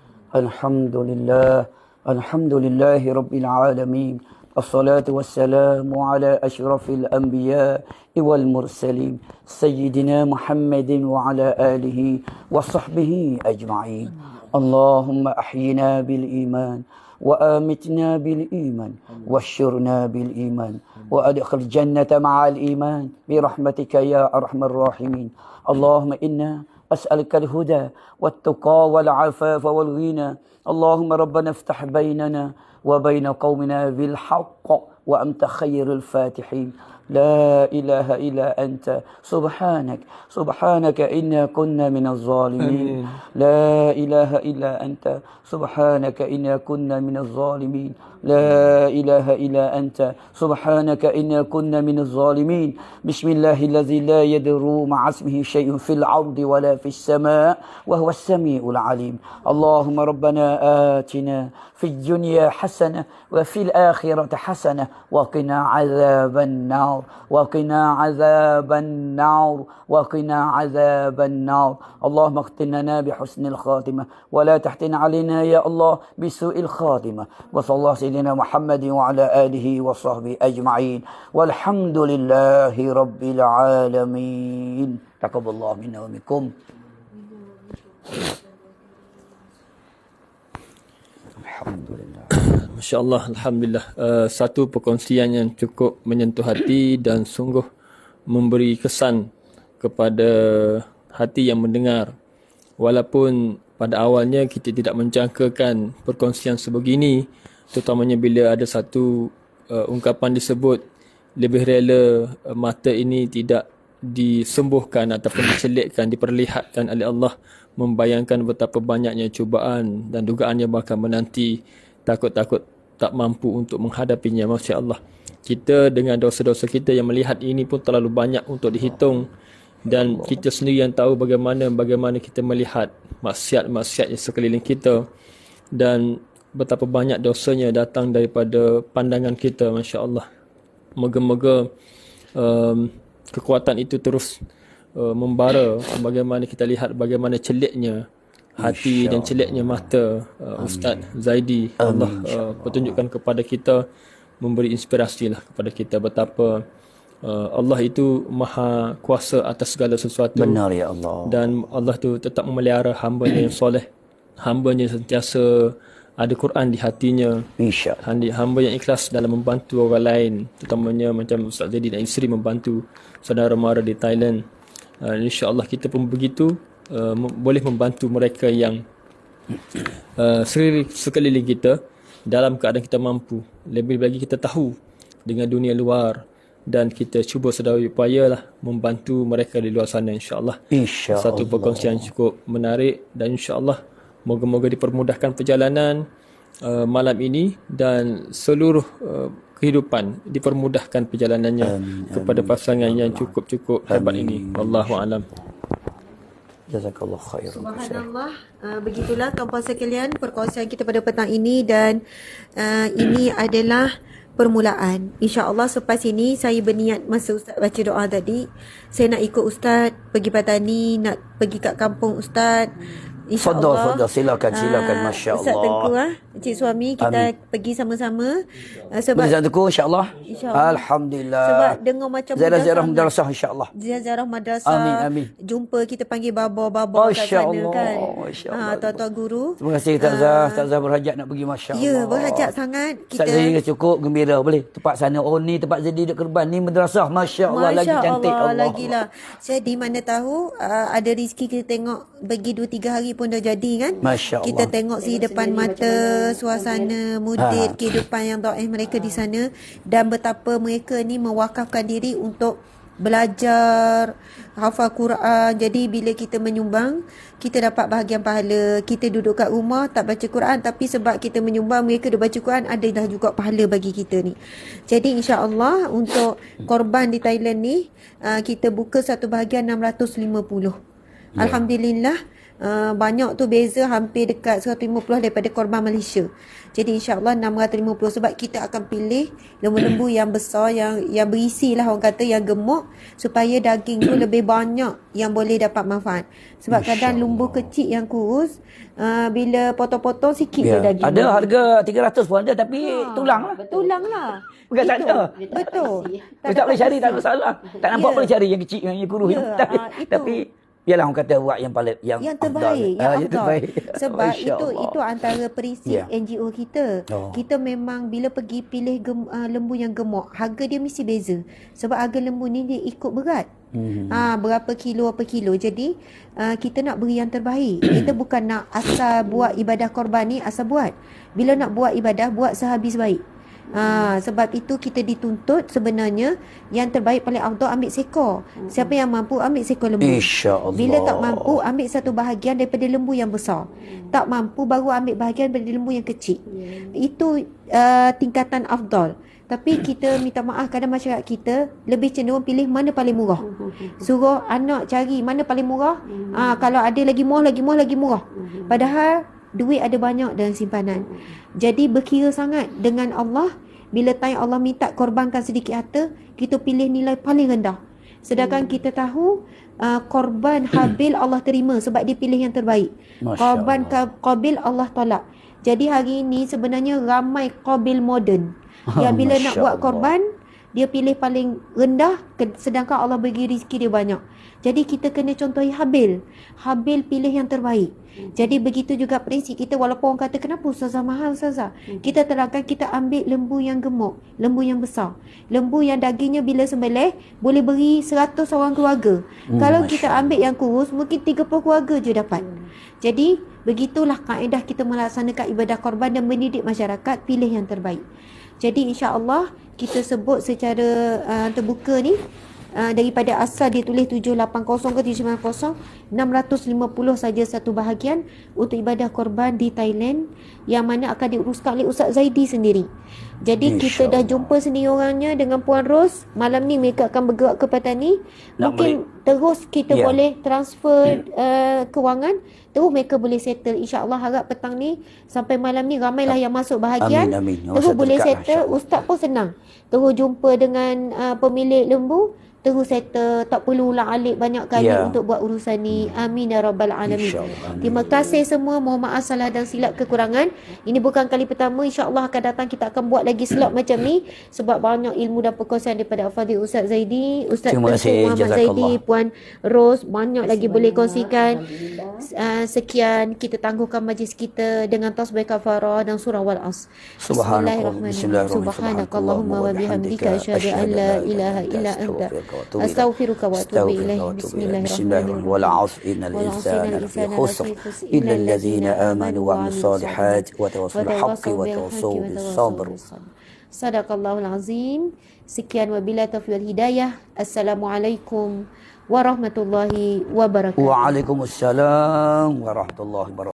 Alhamdulillahi Rabbil Alamin. Assalatu wassalamu ala ashrafil anbiya wal mursalin Sayyidina Muhammadin wa ala alihi wa sahbihi ajma'in. Allahumma ahyina bil iman wa amitna bil iman wa syurna bil iman wa adkhil jannata ma'al iman bi rahmatika ya arhamar rahimin. Allahumma inna أسألك الهدى والتقى والعفاف والغنى. اللهم ربنا افتح بيننا وبين قومنا بالحق وأنت خير الفاتحين. لا إله إلا أنت سبحانك إنا كنا من الظالمين. لا إله إلا أنت سبحانك إنا كنا من الظالمين. لا إله إلا أنت سبحانك إنا كنا من الظالمين. بسم الله الذي لا يضر مع اسمه شيء في الأرض ولا في السماء وهو السميع العليم. اللهم ربنا آتنا في الدنيا حسنة وفي الآخرة حسنة وقنا عذاب النار وقنا عذاب النار وقنا عذاب النار اللهم اختم لنا بحسن الخاتمة ولا تحتن علينا يا الله بسوء الخاتمة وصلى الله سيدنا محمد وعلى آله وصحبه أجمعين والحمد لله رب العالمين تقبل الله منا ومنكم Alhamdulillah.
Masya Allah, Alhamdulillah. Satu perkongsian yang cukup menyentuh hati dan sungguh memberi kesan kepada hati yang mendengar. Walaupun pada awalnya kita tidak menjangkakan perkongsian sebegini, terutamanya bila ada satu ungkapan disebut, lebih rela mata ini tidak disembuhkan ataupun dicelitkan, diperlihatkan oleh Allah, membayangkan betapa banyaknya cubaan dan dugaan yang bakal menanti, takut-takut tak mampu untuk menghadapinya. Masya Allah, kita dengan dosa-dosa kita yang melihat ini pun terlalu banyak untuk dihitung, dan kita sendiri yang tahu bagaimana kita melihat maksiat-maksiat yang sekeliling kita dan betapa banyak dosanya datang daripada pandangan kita. Masya Allah, moga-moga kekuatan itu terus membara bagaimana kita lihat bagaimana celiknya hati dan celiknya mata Ustaz Zaidi. Allah pertunjukkan kepada kita, memberi inspirasi lah kepada kita betapa Allah itu maha kuasa atas segala sesuatu.
Benar ya Allah.
Dan Allah tu tetap memelihara hamba-Nya yang soleh, hamba-Nya sentiasa ada Quran di hatinya, hamba yang ikhlas dalam membantu orang lain, terutamanya macam Ustaz Zaidi dan isteri membantu saudara mara di Thailand. InsyaAllah kita pun begitu, boleh membantu mereka yang sekeliling kita dalam keadaan kita mampu. Lebih lagi kita tahu dengan dunia luar, dan kita cuba sedaya upayalah membantu mereka di luar sana, insyaAllah. Satu perkongsian cukup menarik, dan insyaAllah moga-moga dipermudahkan perjalanan malam ini, dan seluruh kehidupan dipermudahkan perjalanannya kepada pasangan yang cukup-cukup hebat ini. Wallahu alam.
Jazakallah khair.
Subhanallah. Begitulah tuan-puan sekalian perkongsian kita pada petang ini, dan ini adalah permulaan. InsyaAllah selepas ini saya berniat masa Ustaz baca doa tadi, saya nak ikut Ustaz pergi Patani, nak pergi kat kampung Ustaz. InsyaAllah.
Fadal, silakan, Masya Allah.
Ustaz Tengku, Encik Suami, kita pergi sama-sama. Sebab
Ustaz Tengku, insyaAllah. Alhamdulillah.
Sebab dengar macam
ziarah madrasah, insyaAllah.
Ziarah madrasah.
Amin.
Jumpa, kita panggil baba-baba kat sana kan. Tuan-tuan guru.
Terima kasih Ustazah berhajat nak pergi, Masya Allah.
Ya, berhajat sangat.
Ustaz Zaidi cukup gembira. Boleh tempat sana. Oh ni tempat Zaidi duduk Kerban. Ni madrasah. Masya Allah, lagi cantik Allah.
Lagilah. Jadi mana tahu ada rezeki kita tengok pergi 2-3 hari pun dah jadi kan.
Masya Allah.
Kita tengok si depan mata suasana murid, kehidupan yang dhaif mereka di sana, dan betapa mereka ni mewakafkan diri untuk belajar hafal Quran. Jadi bila kita menyumbang, kita dapat bahagian pahala. Kita duduk kat rumah tak baca Quran, tapi sebab kita menyumbang, mereka dah baca Quran, ada dah juga pahala bagi kita ni. Jadi insya-Allah untuk korban di Thailand ni, kita buka satu bahagian 650. Alhamdulillah. Banyak tu beza, hampir dekat 150 daripada korban Malaysia. Jadi insyaAllah 650, sebab kita akan pilih lembu-lembu yang besar, yang berisi lah orang kata, yang gemuk, supaya daging tu lebih banyak yang boleh dapat manfaat. Sebab kadang lembu kecil yang kurus, bila potong-potong sikit je daging.
Ada harga 300 pun ada, tapi tulang lah.
Tulang lah.
Bukan tak ada.
Betul.
Tak boleh cari, tak ada masalah. Tak nampak boleh cari yang kecil, yang kurus. Tapi yalah orang kata buat yang paling yang
terbaik, yang
terbaik.
Sebab itu antara prinsip NGO kita. Kita memang bila pergi pilih lembu yang gemuk, harga dia mesti beza. Sebab harga lembu ni dia ikut berat. Berapa kilo apa kilo. Jadi kita nak beri yang terbaik. Kita bukan nak asal buat ibadah korban ni asal buat. Bila nak buat ibadah, buat sehabis baik. Sebab itu kita dituntut sebenarnya yang terbaik, paling afdal ambil seekor. Siapa yang mampu ambil seekor lembu. InsyaAllah. Bila tak mampu, ambil satu bahagian daripada lembu yang besar. Tak mampu, baru ambil bahagian daripada lembu yang kecil. Itu tingkatan afdal. Tapi kita minta maaf, kadang masyarakat kita lebih cenderung pilih mana paling murah. Suruh anak cari mana paling murah. Kalau ada lagi murah. Padahal duit ada banyak dalam simpanan. Jadi berkira sangat dengan Allah, bila tanya Allah minta korbankan sedikit harta, kita pilih nilai paling rendah. Sedangkan kita tahu korban Habil Allah terima sebab dia pilih yang terbaik.
Masya
Korban
Allah.
Qabil Allah tolak. Jadi hari ini sebenarnya ramai Qabil moden yang bila nak
Masya
buat
Allah.
korban, dia pilih paling rendah sedangkan Allah bagi rezeki dia banyak. Jadi kita kena contohi Habil. Habil pilih yang terbaik. Jadi begitu juga prinsip kita, walaupun orang kata kenapa ustazah mahal ustazah. Kita terangkan kita ambil lembu yang gemuk, lembu yang besar. Lembu yang dagingnya bila sembelih boleh beri 100 orang keluarga. Kalau kita ambil yang kurus mungkin 30 keluarga je dapat. Jadi begitulah kaedah kita melaksanakan ibadah korban dan mendidik masyarakat pilih yang terbaik. Jadi insya-Allah kita sebut secara terbuka ni, daripada asal dia tulis 780 ke 790, 650 saja satu bahagian untuk ibadah korban di Thailand yang mana akan diuruskan oleh Ustaz Zaidi sendiri. Jadi kita dah jumpa sendiri orangnya dengan Puan Ros. Malam ni mereka akan bergerak ke Patani. Mungkin terus kita boleh transfer kewangan, terus mereka boleh settle. InsyaAllah harap petang ni sampai malam ni ramailah yang masuk bahagian.
Amin.
Terus boleh settle. Ustaz pun senang. Terus jumpa dengan pemilik lembu, terus settle, tak perlu ulang-alik banyak kali untuk buat urusan ni. Amin ya rabbal alamin. Terima kasih semua. Mohon maaf salah dan silap kekurangan. Ini bukan kali pertama. InsyaAllah akan datang kita akan buat lagi slot macam ni sebab banyak ilmu dan perkongsian daripada Al-Fadhil Ustaz Zaidi, Ustaz
Terima kasih,
Muhammad Zaidi, Puan Ros, banyak lagi boleh kongsikan. Sekian, kita tangguhkan majlis kita dengan tasbih kafarah dan surah Wal-As. Bismillahirrahmanirrahim. Subhanakallahumma wa bihamdika asyhadu an la ilaha illa anta astaghfiruka wa atubu ilaih. Bismillahirrahmanirrahim.
Wal 'asr innal insana lafi khusr illa allazina amanu wa 'amilus solihat wa tawassaw bil haqqi wa tawassaw bis sabr.
Sadaqallahul azim. Sekian wabillahi taufiq wal hidayah. Assalamualaikum warahmatullahi wabarakatuh.
Waalaikumsalam warahmatullahi wabarakatuh.